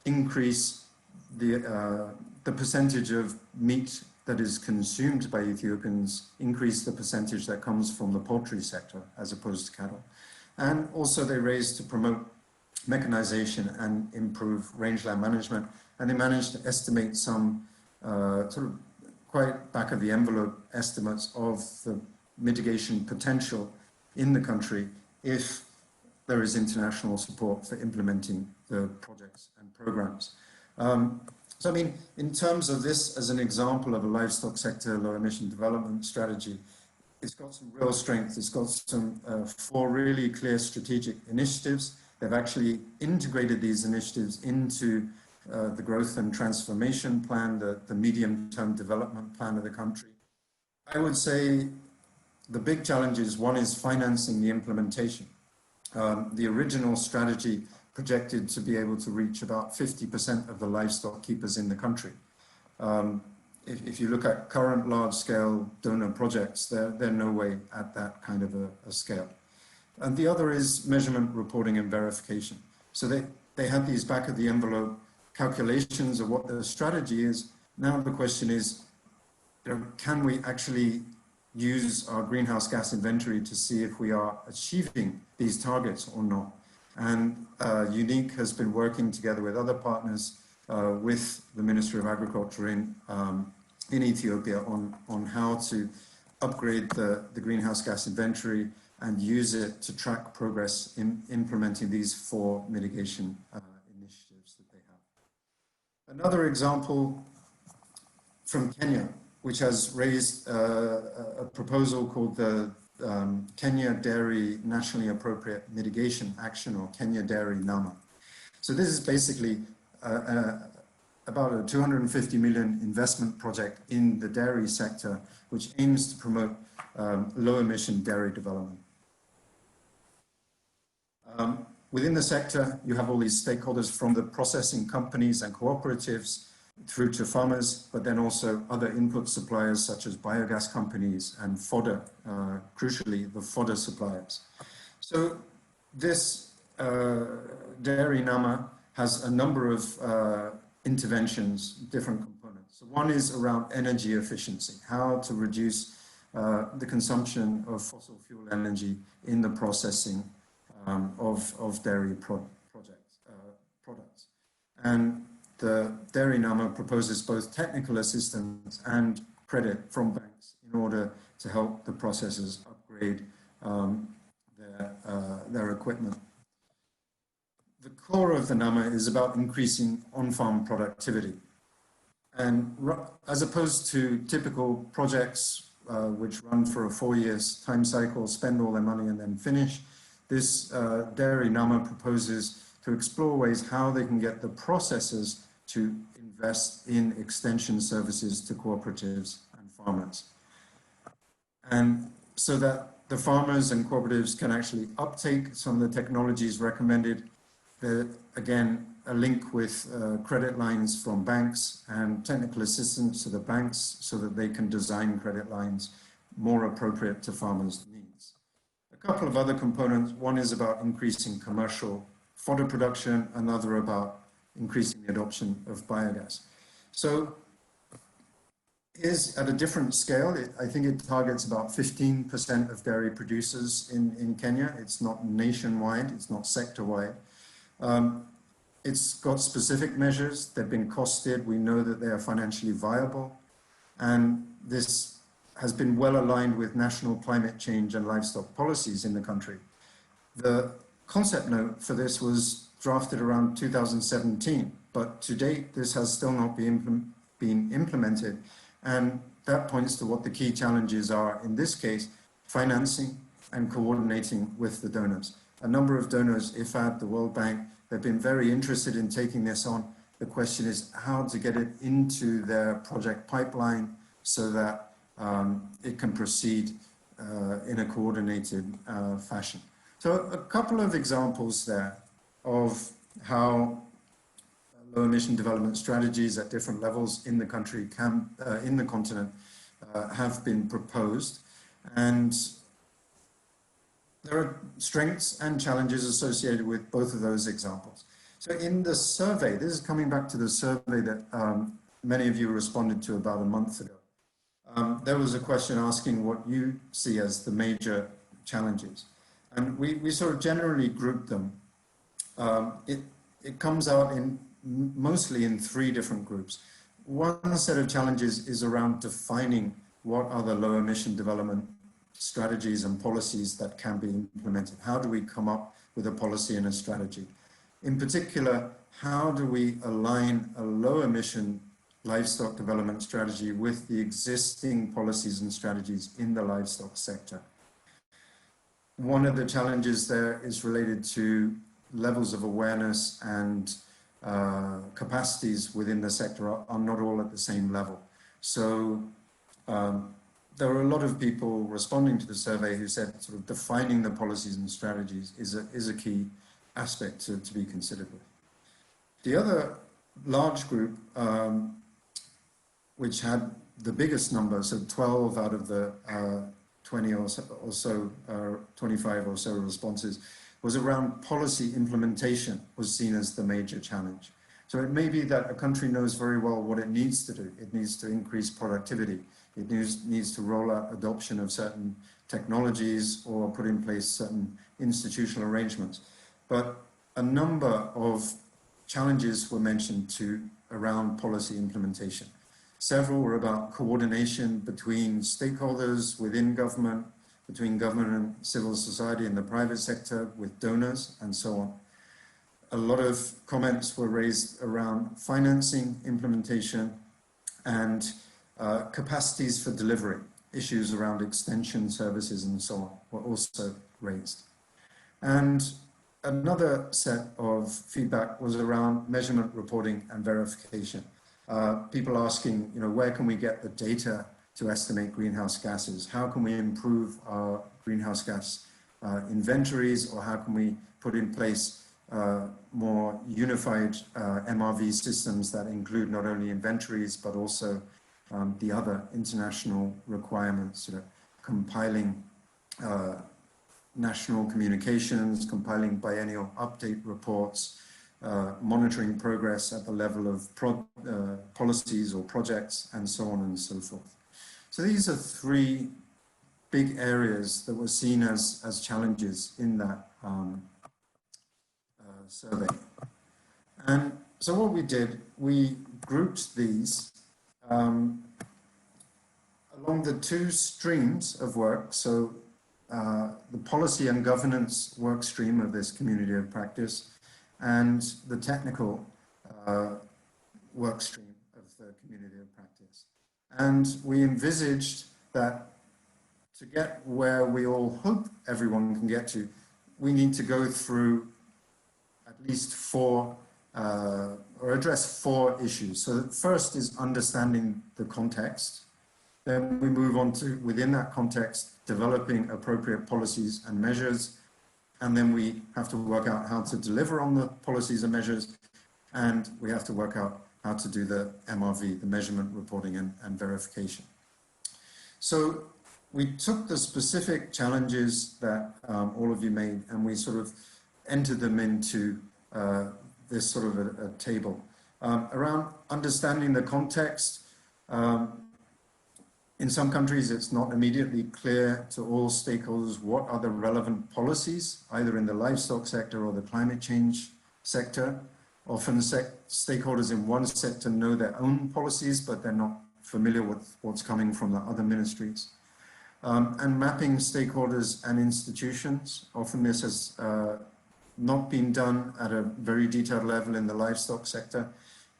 increase the percentage of meat that is consumed by Ethiopians, increase the percentage that comes from the poultry sector as opposed to cattle. And also they raised to promote mechanization and improve rangeland management. And they managed to estimate some sort of quite back of the envelope estimates of the mitigation potential in the country if there is international support for implementing the projects and programs. So I mean, in terms of this as an example of a livestock sector low emission development strategy, it's got some real strength. It's got some 4 really clear strategic initiatives. They've actually integrated these initiatives into the growth and transformation plan, the medium-term development plan of the country. I would say the big challenges, one is financing the implementation. The original strategy projected to be able to reach about 50% of the livestock keepers in the country. If you look at current large-scale donor projects, they're no way at that kind of a scale. And the other is measurement, reporting, and verification. So they had these back-of-the-envelope calculations of what the strategy is. Now the question is, can we actually use our greenhouse gas inventory to see if we are achieving these targets or not? And UNIC has been working together with other partners, with the Ministry of Agriculture in Ethiopia on how to upgrade the greenhouse gas inventory and use it to track progress in implementing these 4 mitigation initiatives that they have. Another example from Kenya, which has raised a proposal called the Kenya Dairy Nationally Appropriate Mitigation Action, or Kenya Dairy NAMA. So this is basically about a 250 million investment project in the dairy sector, which aims to promote low-emission dairy development. Within the sector, you have all these stakeholders from the processing companies and cooperatives through to farmers, but then also other input suppliers such as biogas companies and fodder, crucially the fodder suppliers. So this dairy NAMA has a number of interventions, different components. So one is around energy efficiency, how to reduce the consumption of fossil fuel energy in the processing of dairy products. And the dairy NAMA proposes both technical assistance and credit from banks in order to help the processors upgrade their equipment. The core of the NAMA is about increasing on-farm productivity. And as opposed to typical projects which run for a 4-year time cycle, spend all their money and then finish, this dairy NAMA proposes to explore ways how they can get the processors to invest in extension services to cooperatives and farmers. And so that the farmers and cooperatives can actually uptake some of the technologies recommended. Again, a link with credit lines from banks and technical assistance to the banks so that they can design credit lines more appropriate to farmers' needs. A couple of other components. One is about increasing commercial fodder production, another about increasing the adoption of biogas. So is at a different scale. I think it targets about 15% of dairy producers in Kenya. It's not nationwide, it's not sector-wide. It's got specific measures. They've been costed. We know that they are financially viable. And this has been well aligned with national climate change and livestock policies in the country. The concept note for this was drafted around 2017, but to date, this has still not been implemented. And that points to what the key challenges are, in this case, financing and coordinating with the donors. A number of donors, IFAD, the World Bank, they've been very interested in taking this on. The question is how to get it into their project pipeline so that it can proceed in a coordinated fashion. So a couple of examples there of how low emission development strategies at different levels in the country in the continent have been proposed. And there are strengths and challenges associated with both of those examples. So in the survey, this is coming back to the survey that many of you responded to about a month ago. There was a question asking what you see as the major challenges. And we sort of generally grouped them. It comes out mostly in 3 different groups. One set of challenges is around defining what are the low emission development strategies and policies that can be implemented. How do we come up with a policy and a strategy? In particular, how do we align a low emission livestock development strategy with the existing policies and strategies in the livestock sector. One of the challenges there is related to levels of awareness and capacities within the sector are not all at the same level. So there were a lot of people responding to the survey who said sort of defining the policies and strategies is a key aspect to be considered with. The other large group, which had the biggest number, so 12 out of the 20 or so, 25 or so responses, was around policy implementation was seen as the major challenge. So it may be that a country knows very well what it needs to do. It needs to increase productivity. It needs to roll out adoption of certain technologies or put in place certain institutional arrangements. But a number of challenges were mentioned around policy implementation. Several were about coordination between stakeholders within government, between government and civil society and the private sector, with donors and so on. A lot of comments were raised around financing implementation and capacities for delivery. Issues around extension services and so on were also raised. And another set of feedback was around measurement, reporting and verification. People asking, where can we get the data to estimate greenhouse gases? How can we improve our greenhouse gas inventories, or how can we put in place more unified MRV systems that include not only inventories but also the other international requirements, compiling national communications, compiling biennial update reports, monitoring progress at the level of policies or projects, and so on and so forth. So these are three big areas that were seen as challenges in that survey. And so what we did, we grouped these along the two streams of work. So the policy and governance work stream of this community of practice and the technical work stream of the community of practice. And we envisaged that to get where we all hope everyone can get to, we need to go through at least four, or address four issues. So the first is understanding the context. Then we move on to, within that context, developing appropriate policies and measures. And then we have to work out how to deliver on the policies and measures. And we have to work out how to do the MRV, the measurement, reporting, and verification. So we took the specific challenges that all of you made, and we sort of entered them into this sort of a table. Around understanding the context, in some countries it's not immediately clear to all stakeholders what are the relevant policies, either in the livestock sector or the climate change sector. Often stakeholders in one sector know their own policies, but they're not familiar with what's coming from the other ministries. And mapping stakeholders and institutions. Often this has not been done at a very detailed level in the livestock sector.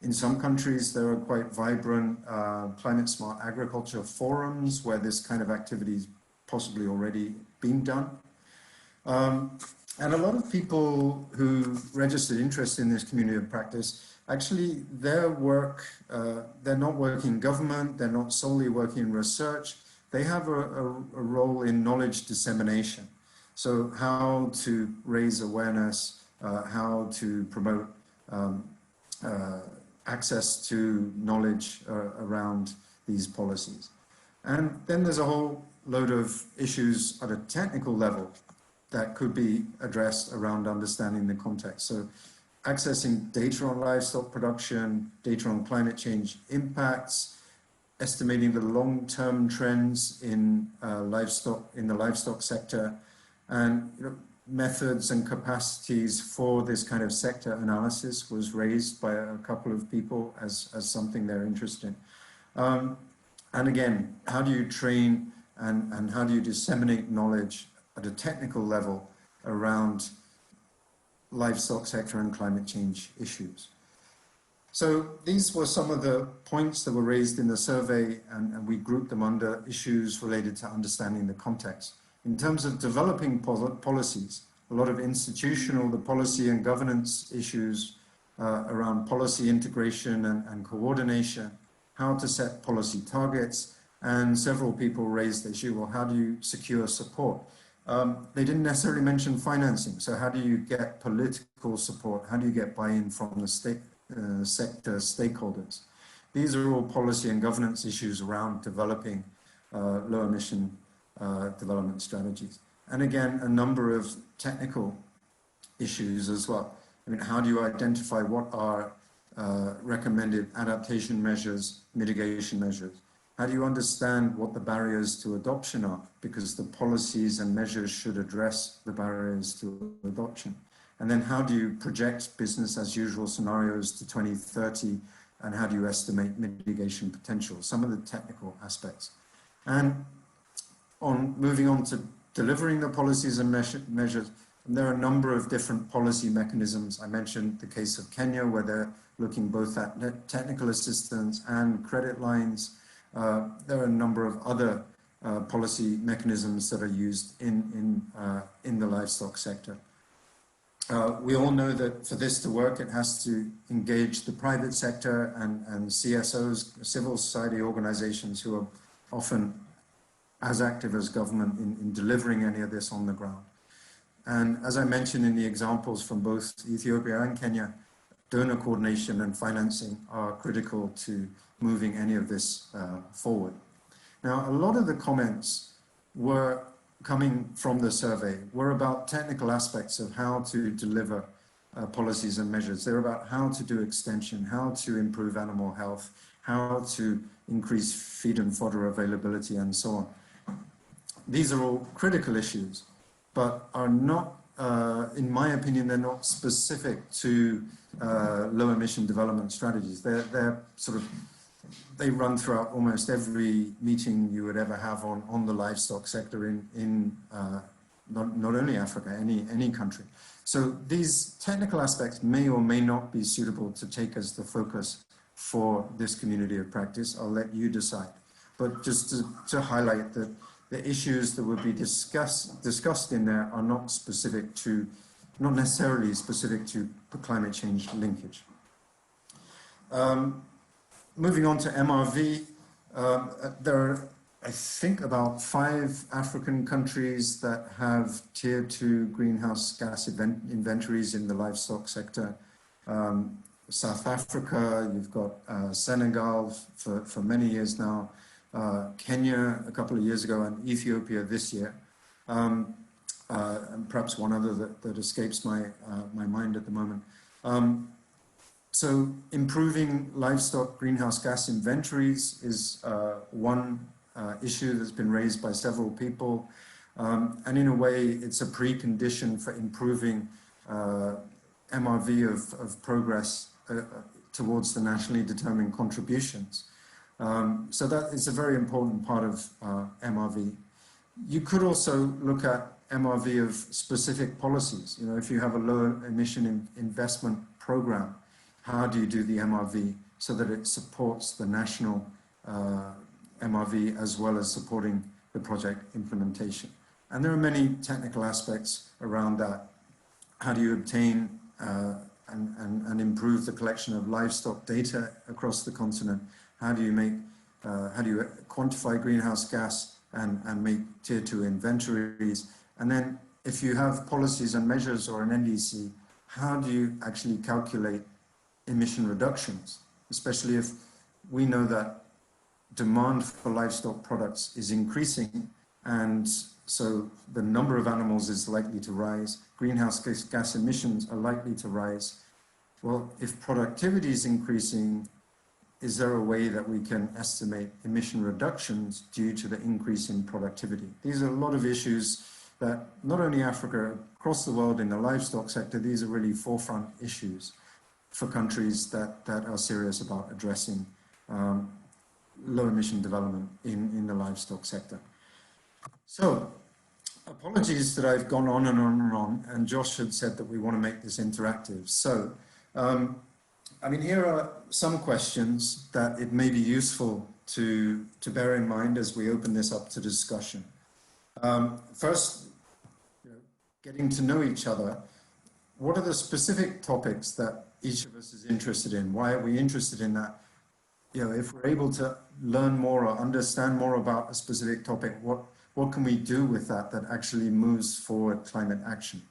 In some countries, there are quite vibrant climate smart agriculture forums where this kind of activity is possibly already being done. And a lot of people who registered interest in this community of practice, actually their work, they're not working in government, they're not solely working in research, they have a role in knowledge dissemination. So how to raise awareness, how to promote access to knowledge around these policies. And then there's a whole load of issues at a technical level that could be addressed around understanding the context. So accessing data on livestock production, data on climate change impacts, estimating the long-term trends in the livestock sector, and methods and capacities for this kind of sector analysis was raised by a couple of people as something they're interested in. And again, how do you train and how do you disseminate knowledge at a technical level around livestock sector and climate change issues? So these were some of the points that were raised in the survey, and we grouped them under issues related to understanding the context. In terms of developing policies, a lot of institutional, the policy and governance issues around policy integration and coordination, how to set policy targets, and several people raised the issue, well, how do you secure support? They didn't necessarily mention financing, so how do you get political support? How do you get buy-in from the sector stakeholders? These are all policy and governance issues around developing low emission development strategies. And again, a number of technical issues as well. I mean, how do you identify what are recommended adaptation measures, mitigation measures? How do you understand what the barriers to adoption are? Because the policies and measures should address the barriers to adoption. And then how do you project business as usual scenarios to 2030? And how do you estimate mitigation potential? Some of the technical aspects. And moving on to delivering the policies and measures, there are a number of different policy mechanisms. I mentioned the case of Kenya, where they're looking both at technical assistance and credit lines. There are a number of other policy mechanisms that are used in the livestock sector. We all know that for this to work, it has to engage the private sector and CSOs, civil society organizations, who are often as active as government in delivering any of this on the ground. And as I mentioned in the examples from both Ethiopia and Kenya, donor coordination and financing are critical to moving any of this forward. Now, a lot of the comments were coming from the survey were about technical aspects of how to deliver policies and measures. They're about how to do extension, how to improve animal health, how to increase feed and fodder availability, and so on. These are all critical issues, but are not, in my opinion, they're not specific to low emission development strategies. They're sort of, they run throughout almost every meeting you would ever have on the livestock sector in not only Africa, any country. So these technical aspects may or may not be suitable to take as the focus for this community of practice. I'll let you decide. But just to highlight that the issues that would be discussed in there are not specific to, not necessarily specific to climate change linkage. Moving on to MRV, there are, I think, about 5 African countries that have tier 2 greenhouse gas inventories in the livestock sector. South Africa, you've got Senegal for many years now, Kenya a couple of years ago, and Ethiopia this year. And perhaps one other that escapes my mind at the moment. So improving livestock greenhouse gas inventories is one issue that's been raised by several people. And in a way, it's a precondition for improving MRV of progress towards the nationally determined contributions. So that is a very important part of MRV. You could also look at MRV of specific policies. You know, if you have a low emission investment program, how do you do the MRV so that it supports the national MRV as well as supporting the project implementation? And there are many technical aspects around that. How do you obtain and improve the collection of livestock data across the continent? How do you quantify greenhouse gas and make tier 2 inventories? And then if you have policies and measures or an NDC, how do you actually calculate emission reductions, especially if we know that demand for livestock products is increasing, and so the number of animals is likely to rise, greenhouse gas emissions are likely to rise. Well, if productivity is increasing, is there a way that we can estimate emission reductions due to the increase in productivity? These are a lot of issues that not only Africa, across the world in the livestock sector, these are really forefront issues for countries that are serious about addressing low emission development in the livestock sector. So, apologies that I've gone on and on and on, and Josh had said that we want to make this interactive. So, I mean, here are some questions that it may be useful to bear in mind as we open this up to discussion. First, getting to know each other. What are the specific topics that each of us is interested in? Why are we interested in that? If we're able to learn more or understand more about a specific topic, what can we do with that actually moves forward climate action?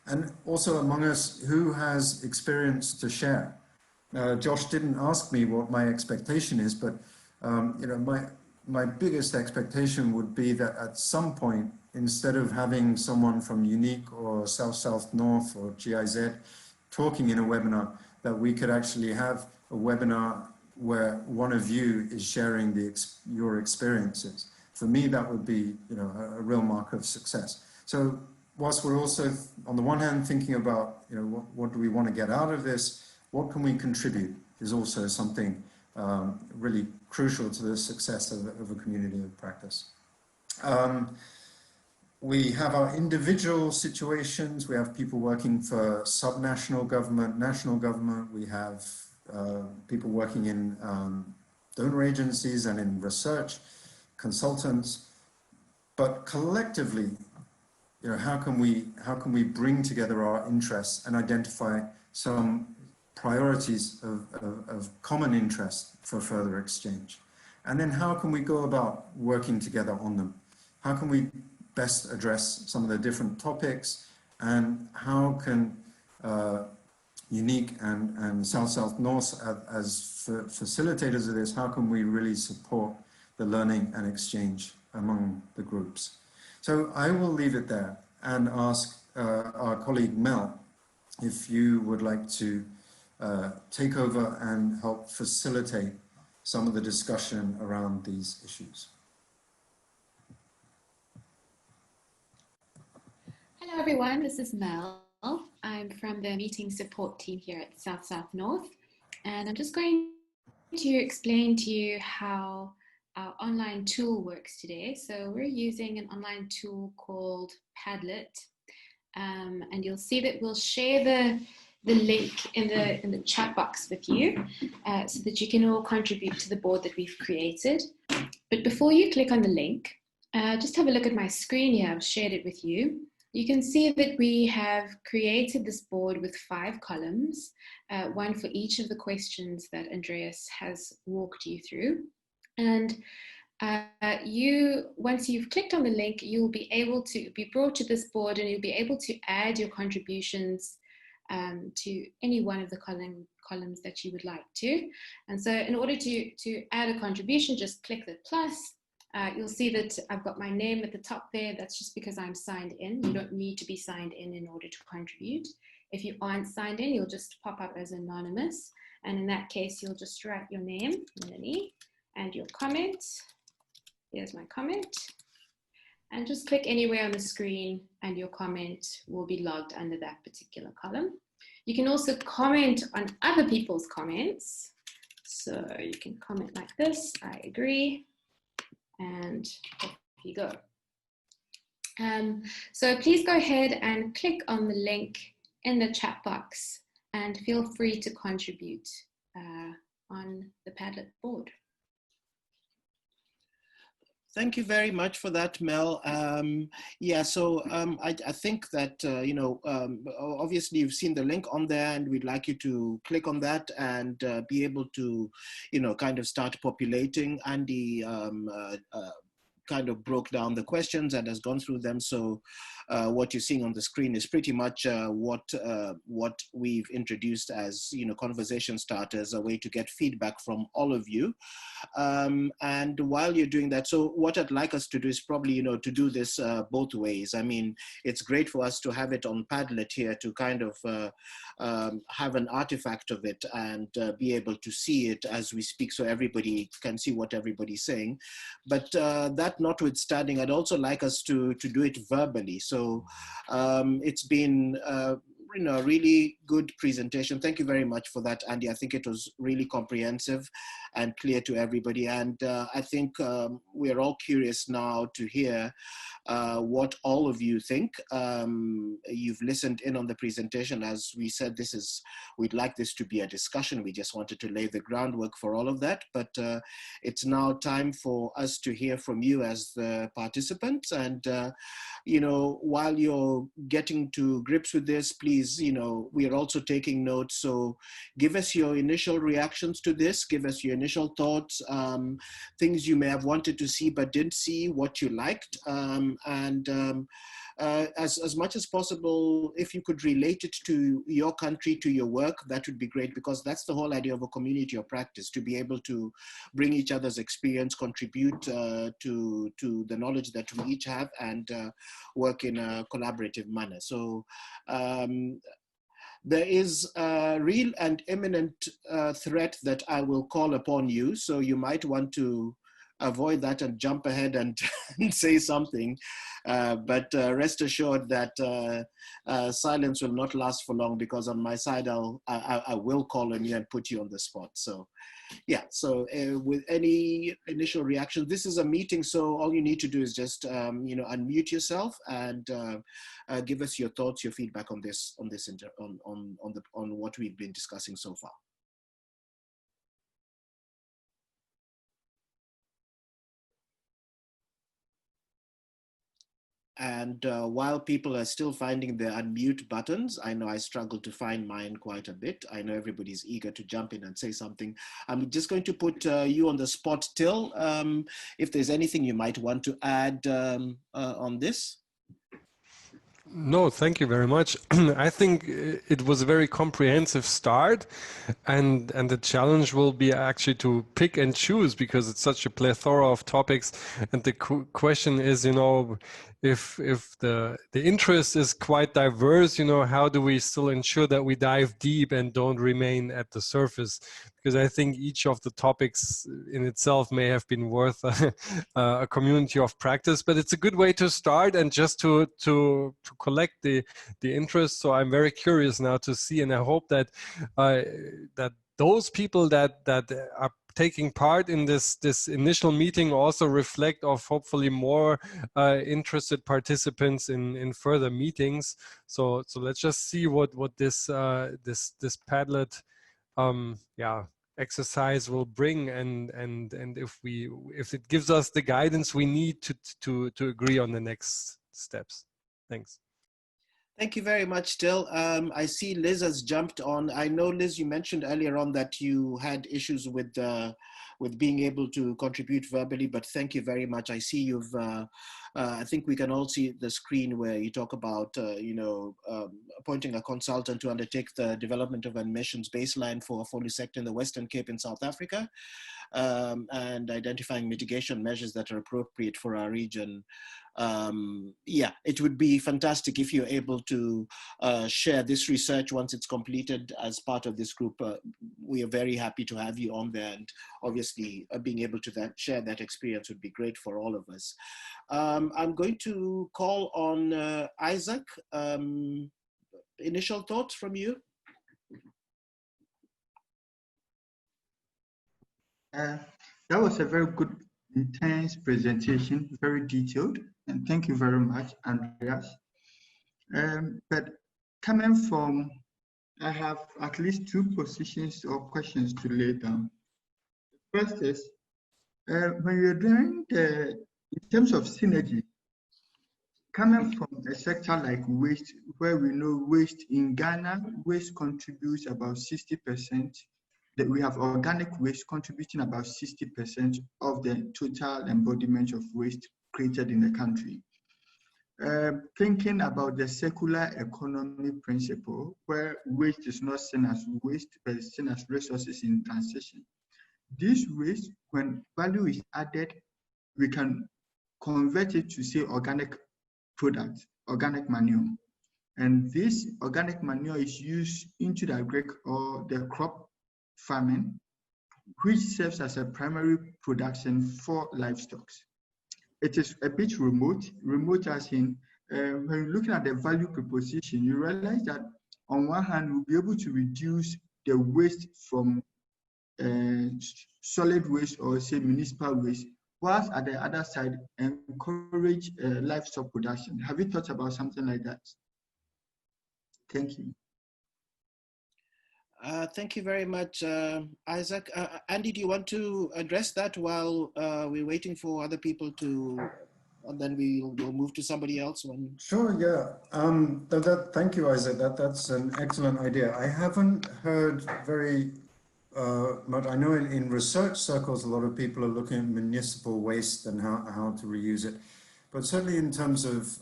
And also among us, who has experience to share? Josh didn't ask me what my expectation is, but my biggest expectation would be that at some point, instead of having someone from UNIC or South North or GIZ talking in a webinar, that we could actually have a webinar where one of you is sharing your experiences. For me, that would be a real mark of success. So whilst we're also, on the one hand, thinking about what do we want to get out of this, what can we contribute is also something really crucial to the success of a community of practice. We have our individual situations. We have people working for subnational government, national government. We have people working in donor agencies and in research, consultants. But collectively, how can we bring together our interests and identify some priorities of common interest for further exchange? And then how can we go about working together on them? How can we best address some of the different topics, and how can UNIC and South North as facilitators of this, how can we really support the learning and exchange among the groups? So I will leave it there and ask our colleague Mel if you would like to take over and help facilitate some of the discussion around these issues. Hello everyone, this is Mel. I'm from the meeting support team here at South North, and I'm just going to explain to you how our online tool works today. So we're using an online tool called Padlet, and you'll see that we'll share the link in the chat box with you so that you can all contribute to the board that we've created. But before you click on the link, just have a look at my screen here. I've shared it with you. You can see that we have created this board with 5 columns, one for each of the questions that Andreas has walked you through. And once you've clicked on the link, you'll be able to be brought to this board, and you'll be able to add your contributions to any one of the columns that you would like to. And so in order to add a contribution, just click the plus. You'll see that I've got my name at the top there. That's just because I'm signed in. You don't need to be signed in order to contribute. If you aren't signed in, you'll just pop up as anonymous. And in that case, you'll just write your name, Melanie, and your comment. Here's my comment. And just click anywhere on the screen and your comment will be logged under that particular column. You can also comment on other people's comments. So you can comment like this, I agree. And off you go. So please go ahead and click on the link in the chat box and feel free to contribute on the Padlet board. Thank you very much for that, Mel. Yeah, so I think that, obviously you've seen the link on there, and we'd like you to click on that and be able to, kind of start populating. Andy kind of broke down the questions and has gone through them. So what you're seeing on the screen is pretty much what we've introduced as, conversation starters, a way to get feedback from all of you. And while you're doing that, so what I'd like us to do is probably, to do this both ways. I mean, it's great for us to have it on Padlet here to kind of have an artifact of it and be able to see it as we speak, so everybody can see what everybody's saying. But that notwithstanding, I'd also like us to do it verbally. So it's been really good presentation. Thank you very much for that, Andy. I think it was really comprehensive and clear to everybody. And I think we're all curious now to hear what all of you think. You've listened in on the presentation. As we said, we'd like this to be a discussion. We just wanted to lay the groundwork for all of that. But it's now time for us to hear from you as the participants. And you know, while you're getting to grips with this, please, you know, we are also taking notes. So give us your initial reactions to this, give us your initial thoughts, things you may have wanted to see but didn't see, what you liked. As much as possible, if you could relate it to your country, to your work, that would be great, because that's the whole idea of a community of practice, to be able to bring each other's experience, contribute to the knowledge that we each have, and work in a collaborative manner. So there is a real and imminent threat that I will call upon you, so you might want to avoid that and jump ahead and say something. But rest assured that silence will not last for long, because on my side, I will call on you and put you on the spot. So yeah, so with any initial reaction, this is a meeting, so all you need to do is just you know, unmute yourself and give us your thoughts, your feedback on this, on what we've been discussing so far. And while people are still finding their unmute buttons, I know I struggle to find mine quite a bit. I know everybody's eager to jump in and say something. I'm just going to put you on the spot, Till, if there's anything you might want to add on this. No, thank you very much. I think it was a very comprehensive start, and the challenge will be actually to pick and choose, because it's such a plethora of topics. And the question is, you know, if the interest is quite diverse, you know, how do we still ensure that we dive deep and don't remain at the surface? Because I think each of the topics in itself may have been worth a community of practice, but it's a good way to start and just to collect the interest. So I'm very curious now to see, and I hope that that those people that are taking part in this initial meeting also reflect of hopefully more interested participants in further meetings. So let's just see what this this Padlet exercise will bring, and if it gives us the guidance we need to agree on the next steps. Thanks. Thank you very much, Till. I see Liz has jumped on. I know, Liz, you mentioned earlier on that you had issues with being able to contribute verbally, but thank you very much. I see you've, I think we can all see the screen where you talk about, you know, appointing a consultant to undertake the development of emissions baseline for AFOLU sector in the Western Cape in South Africa, and identifying mitigation measures that are appropriate for our region. Yeah, it would be fantastic if you're able to share this research once it's completed as part of this group. We are very happy to have you on there, and obviously being able to share that experience would be great for all of us. I'm going to call on Isaac. Initial thoughts from you? That was a very good, intense presentation, very detailed, and thank you very much, Andreas. But coming from, I have at least two positions or questions to lay down. The first is, when you're doing in terms of synergy, coming from a sector like waste, where we know waste in Ghana, waste contributes about 60%. That we have organic waste contributing about 60% of the total embodiment of waste created in the country. Thinking about the circular economy principle, where waste is not seen as waste, but is seen as resources in transition. This waste, when value is added, we can convert it to, say, organic product, organic manure. And this organic manure is used into the or the crop farming, which serves as a primary production for livestock. It is a bit remote as in when you're looking at the value proposition, you realize that on one hand, we'll be able to reduce the waste from solid waste or say municipal waste, whilst at the other side, encourage livestock production. Have you thought about something like that? Thank you. Thank you very much, Isaac. Andy, do you want to address that while we're waiting for other people to, and then we'll move to somebody else? Sure, yeah. Thank you, Isaac. That's an excellent idea. I haven't heard very much. I know in research circles, a lot of people are looking at municipal waste and how to reuse it. But certainly in terms of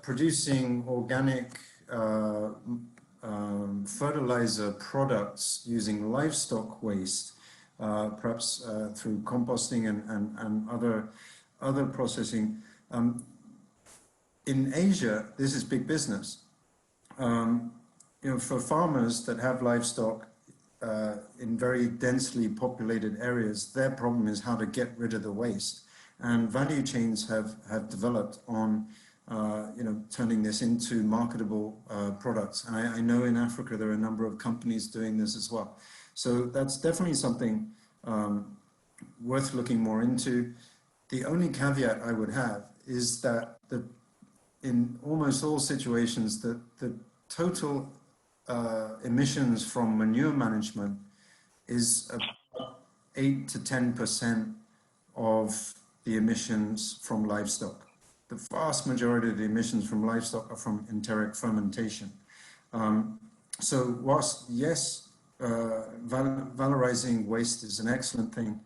producing organic fertilizer products using livestock waste, perhaps through composting and other processing. In Asia, this is big business. For farmers that have livestock in very densely populated areas, their problem is how to get rid of the waste. And value chains have developed on turning this into marketable products. And I know in Africa there are a number of companies doing this as well. So that's definitely something worth looking more into. The only caveat I would have is that in almost all situations, the total emissions from manure management is about 8 to 10% of the emissions from livestock. The vast majority of the emissions from livestock are from enteric fermentation. So whilst, yes, valorizing waste is an excellent thing,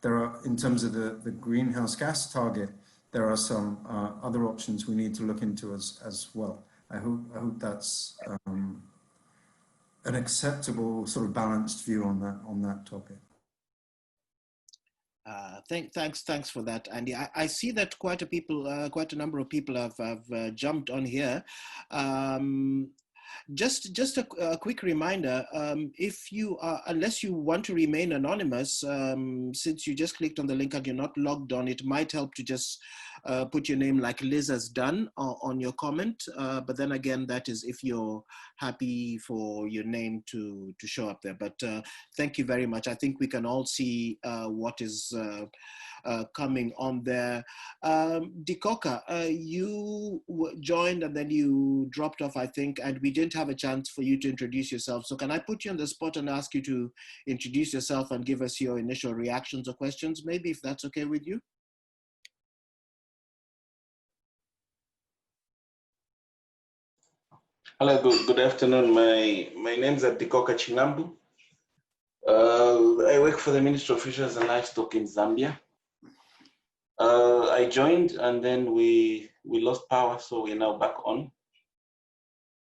there are, in terms of the greenhouse gas target, there are some other options we need to look into as well. I hope that's an acceptable sort of balanced view on that topic. Thanks for that, Andy. I see that quite a number of people have jumped on here. Just a quick reminder, if you are, unless you want to remain anonymous, since you just clicked on the link and you're not logged on, it might help to just put your name like Liz has done on your comment. But then again, that is if you're happy for your name to show up there. But thank you very much. I think we can all see what is coming on there. Dikoka, you joined and then you dropped off, I think, and we didn't have a chance for you to introduce yourself. So can I put you on the spot and ask you to introduce yourself and give us your initial reactions or questions, maybe, if that's okay with you? Hello, good afternoon. My name is Dikoka Chingambu. I work for the Ministry of Fisheries and Livestock in Zambia. I joined and then we lost power, so we're now back on.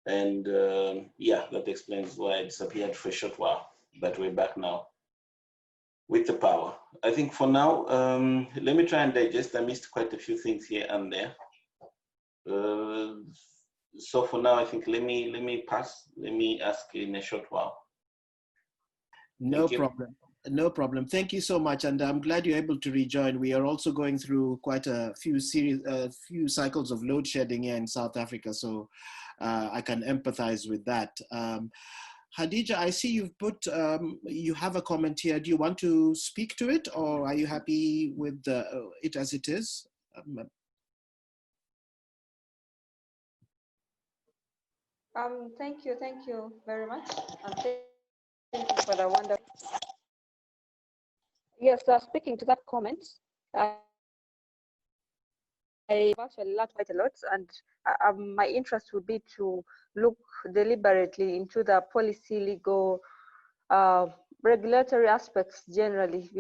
And yeah, that explains why I disappeared for a short while, but we're back now with the power. I think for now, let me try and digest. I missed quite a few things here and there. So for now, I think let me pass. Let me ask in a short while. No problem. No problem. Thank you so much, and I'm glad you're able to rejoin. We are also going through quite a few cycles of load shedding here in South Africa, so I can empathize with that. Hadija, I see you've put, you have a comment here. Do you want to speak to it, or are you happy with it as it is? Thank you very much. And thank you for the wonderful. Yes, speaking to that comment, I've actually learned quite a lot, and my interest would be to look deliberately into the policy, legal, regulatory aspects generally,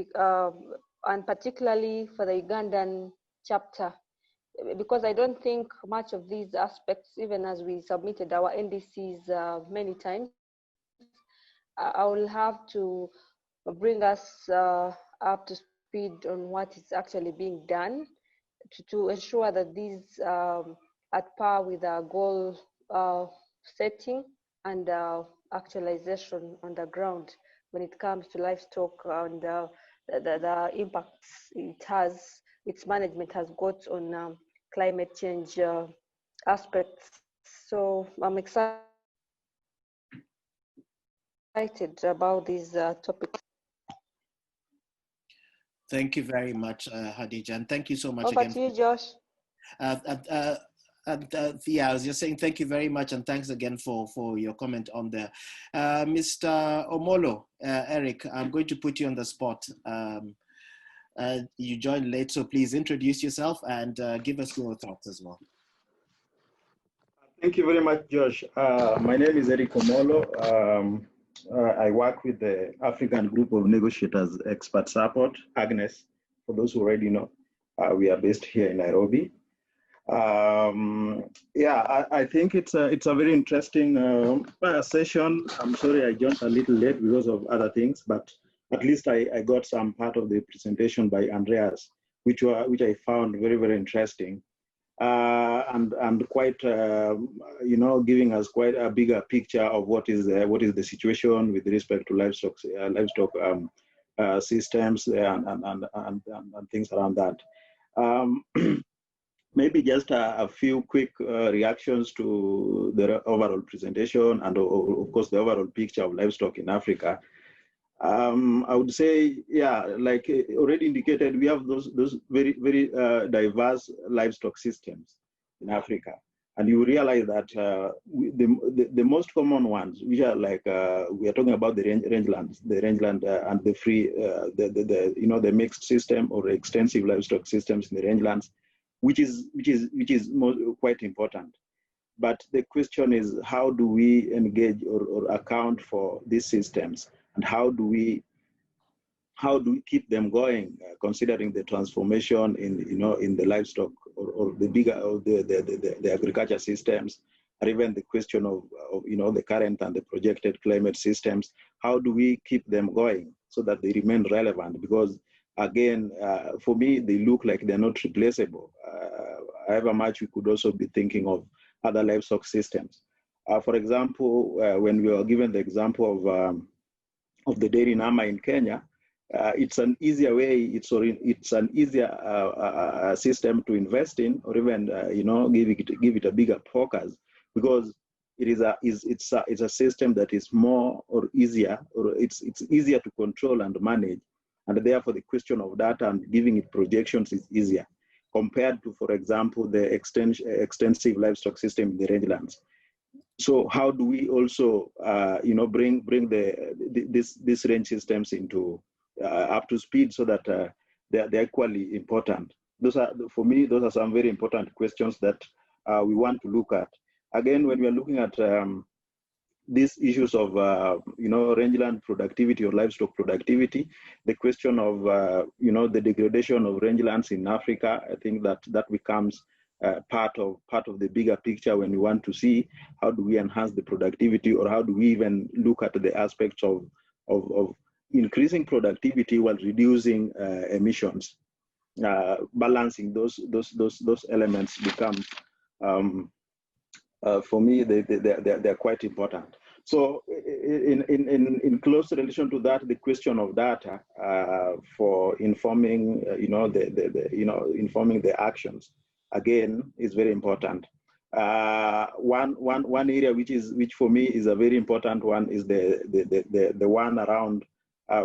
and particularly for the Ugandan chapter, because I don't think much of these aspects, even as we submitted our NDCs many times, I will have to bring us up to speed on what is actually being done to ensure that these at par with our goal setting and actualization on the ground when it comes to livestock and the impacts its management has got on climate change aspects. So I'm excited excited about these topics. Thank you very much, Hadija, and thank you so much Over again. to you, Josh. Yeah, I was just saying thank you very much, and thanks again for your comment on there. Mr. Omolo, Eric, I'm going to put you on the spot. You joined late, so please introduce yourself and give us your thoughts as well. Thank you very much, Josh. My name is Eric Omolo. I work with the African Group of Negotiators Expert Support, Agnes, for those who already know. We are based here in Nairobi. Yeah, I think it's a very interesting session. I'm sorry I joined a little late because of other things, but at least I got some part of the presentation by Andreas, which I found very, very interesting. And quite, you know, giving us quite a bigger picture of what is the situation with respect to livestock systems and things around that. Maybe just a few quick reactions to the overall presentation and of course the overall picture of livestock in Africa. I would say, yeah, like already indicated, we have those very, very diverse livestock systems in Africa. And you realize that the most common ones, which are like, we are talking about the rangeland and the free, you know, the mixed system or extensive livestock systems in the rangelands, which is quite important. But the question is, how do we engage or account for these systems? And how do we keep them going, considering the transformation in the livestock or the bigger or the agriculture systems, or even the question of the current and the projected climate systems? How do we keep them going so that they remain relevant? Because again, for me, they look like they're not replaceable. However much we could also be thinking of other livestock systems. For example, when we were given the example of the dairy NAMA in Kenya, it's an easier way, it's an easier system to invest in, or even give it a bigger focus, because it's a system that is more or easier, or it's easier to control and manage, and therefore the question of data and giving it projections is easier compared to, for example, the extensive livestock system in the rangelands. So how do we also, bring these range systems into up to speed so that they're equally important? For me, those are some very important questions that we want to look at. Again, when we are looking at these issues of rangeland productivity or livestock productivity, the question of the degradation of rangelands in Africa, I think that becomes part of the bigger picture when we want to see how do we enhance the productivity, or how do we even look at the aspects of increasing productivity while reducing emissions. Balancing those elements becomes, for me, they're quite important. So in close relation to that, the question of data for informing, informing the actions, again, is very important. One area which for me is a very important one is the one around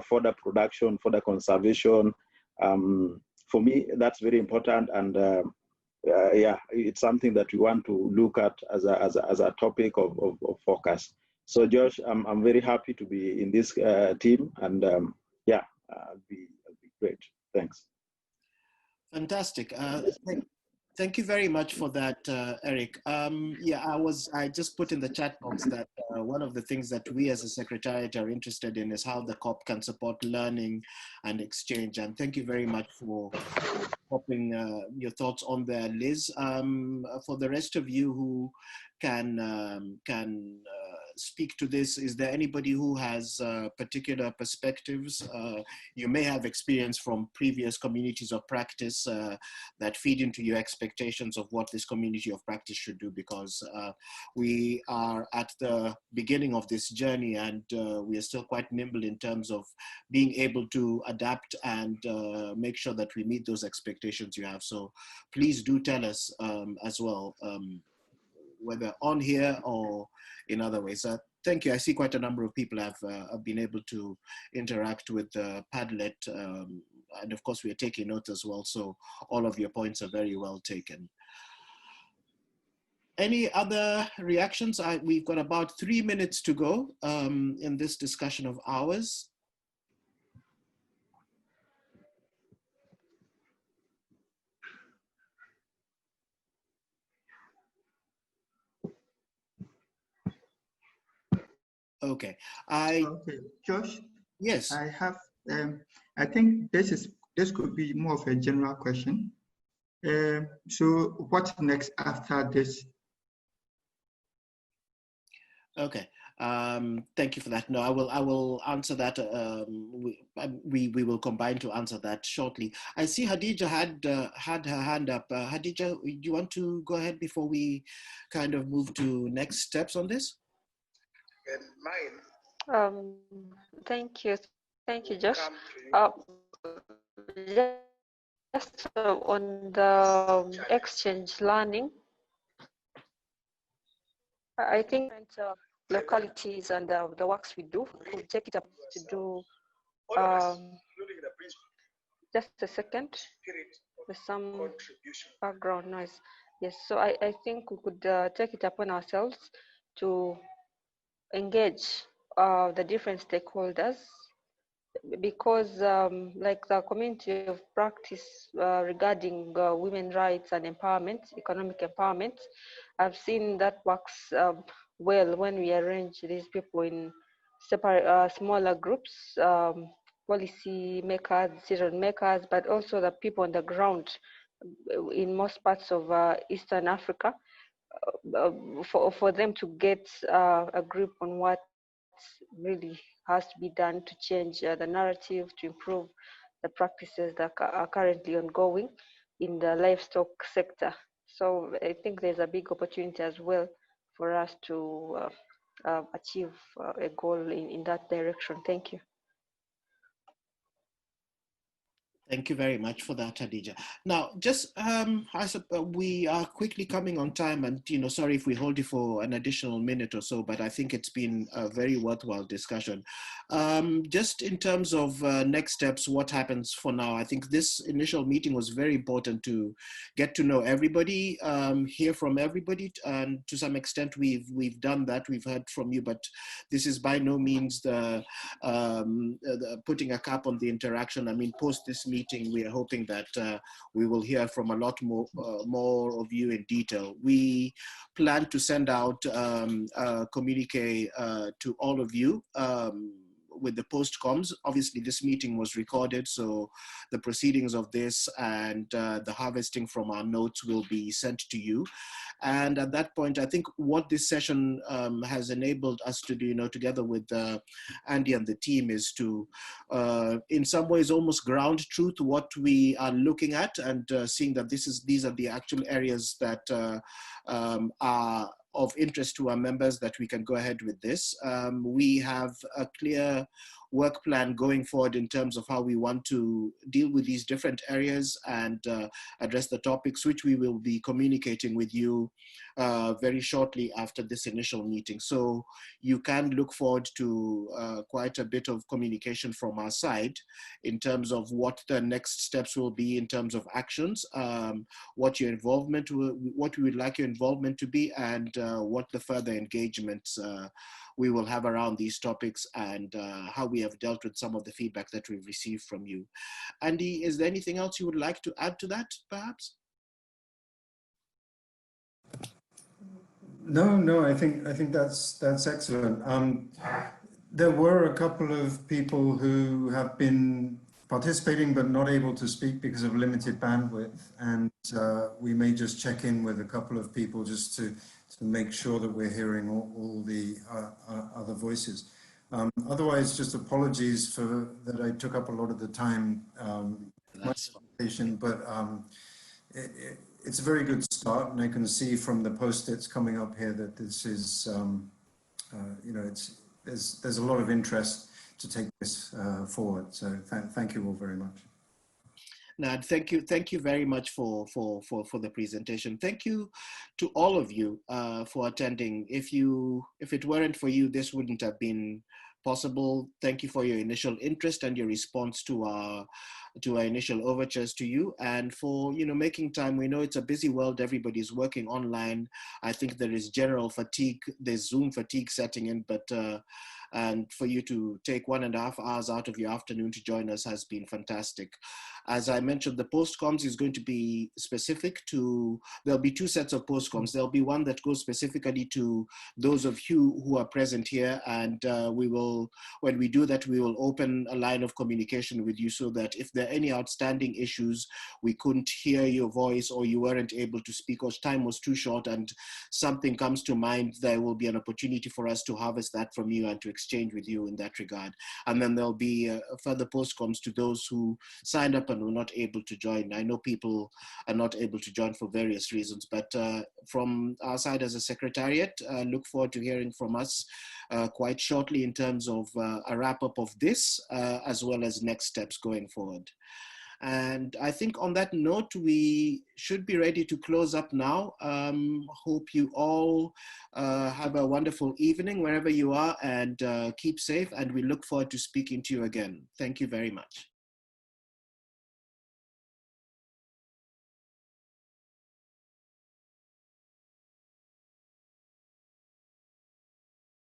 fodder production, fodder conservation. For me, that's very important, and yeah, it's something that we want to look at as a topic of focus. So, Josh, I'm very happy to be in this team, and yeah, I'll be great. Thanks. Fantastic. Thank you very much for that, Eric. Yeah, I just put in the chat box that one of the things that we as a Secretariat are interested in is how the COP can support learning and exchange. And thank you very much for popping your thoughts on there, Liz. For the rest of you who can speak to this, is there anybody who has particular perspectives? You may have experience from previous communities of practice that feed into your expectations of what this community of practice should do, because we are at the beginning of this journey, and we are still quite nimble in terms of being able to adapt and make sure that we meet those expectations you have. So please do tell us as well, whether on here or in other ways. thank you. I see quite a number of people have been able to interact with Padlet, and of course we are taking notes as well. So all of your points are very well taken. Any other reactions? We've got about 3 minutes to go in this discussion of ours. Okay. Okay, Josh. Yes. I have. I think this could be more of a general question. So, what's next after this? Okay. Thank you for that. No, I will answer that. We will combine to answer that shortly. I see Hadija had her hand up. Hadija, do you want to go ahead before we kind of move to next steps on this? Thank you, Josh. Just on the exchange learning, I think localities and the works we do, we'll take it up to do. Just a second, there's some background noise. Yes, so I think we could take it upon ourselves to engage the different stakeholders, because like the community of practice regarding women rights and empowerment, economic empowerment, I've seen that works well when we arrange these people in separate smaller groups, policy makers, decision makers, but also the people on the ground in most parts of Eastern Africa, for them to get a grip on what really has to be done to change the narrative, to improve the practices that are currently ongoing in the livestock sector. So I think there's a big opportunity as well for us to achieve a goal in that direction. Thank you. Thank you very much for that, Hadija. Now, just we are quickly coming on time, and sorry if we hold you for an additional minute or so, but I think it's been a very worthwhile discussion. Just in terms of next steps, what happens for now? I think this initial meeting was very important to get to know everybody, hear from everybody, and to some extent we've done that. We've heard from you, but this is by no means the putting a cap on the interaction. I mean, post this meeting, we are hoping that we will hear from a lot more of you in detail. We plan to send out a communique to all of you with the post-coms. Obviously, this meeting was recorded, so the proceedings of this and the harvesting from our notes will be sent to you. And at that point, I think what this session has enabled us to do, together with Andy and the team, is to, in some ways, almost ground truth what we are looking at, and seeing that these are the actual areas that are of interest to our members, that we can go ahead with this. We have a clear work plan going forward in terms of how we want to deal with these different areas and address the topics, which we will be communicating with you very shortly after this initial meeting. So you can look forward to quite a bit of communication from our side in terms of what the next steps will be in terms of actions, what your involvement what we would like your involvement to be, and what the further engagements we will have around these topics, and how we have dealt with some of the feedback that we've received from you. Andy, is there anything else you would like to add to that, perhaps? No, I think that's excellent. There were a couple of people who have been participating but not able to speak because of limited bandwidth, and we may just check in with a couple of people just to make sure that we're hearing all the other voices. Otherwise, just apologies for that I took up a lot of the time my presentation, but it's a very good start, and I can see from the post-its coming up here that this is, there's a lot of interest to take this forward. So thank you all very much. No, thank you very much for the presentation. Thank you to all of you for attending. If it weren't for you, this wouldn't have been possible. Thank you for your initial interest and your response to our initial overtures to you, and for making time. We know it's a busy world. Everybody's working online. I think there is general fatigue. There's Zoom fatigue setting in, but and for you to take 1.5 hours out of your afternoon to join us has been fantastic. As I mentioned, the postcoms is going to be specific to, there'll be 2 sets of postcoms. There'll be one that goes specifically to those of you who are present here, and we will, when we do that, we will open a line of communication with you so that if there are any outstanding issues, we couldn't hear your voice or you weren't able to speak or time was too short and something comes to mind, there will be an opportunity for us to harvest that from you and to exchange with you in that regard. And then there'll be further postcoms to those who signed up and were not able to join. I know people are not able to join for various reasons, but from our side as a secretariat, look forward to hearing from us quite shortly in terms of a wrap up of this, as well as next steps going forward. And I think on that note, we should be ready to close up now. Hope you all have a wonderful evening wherever you are, and keep safe. And we look forward to speaking to you again. Thank you very much.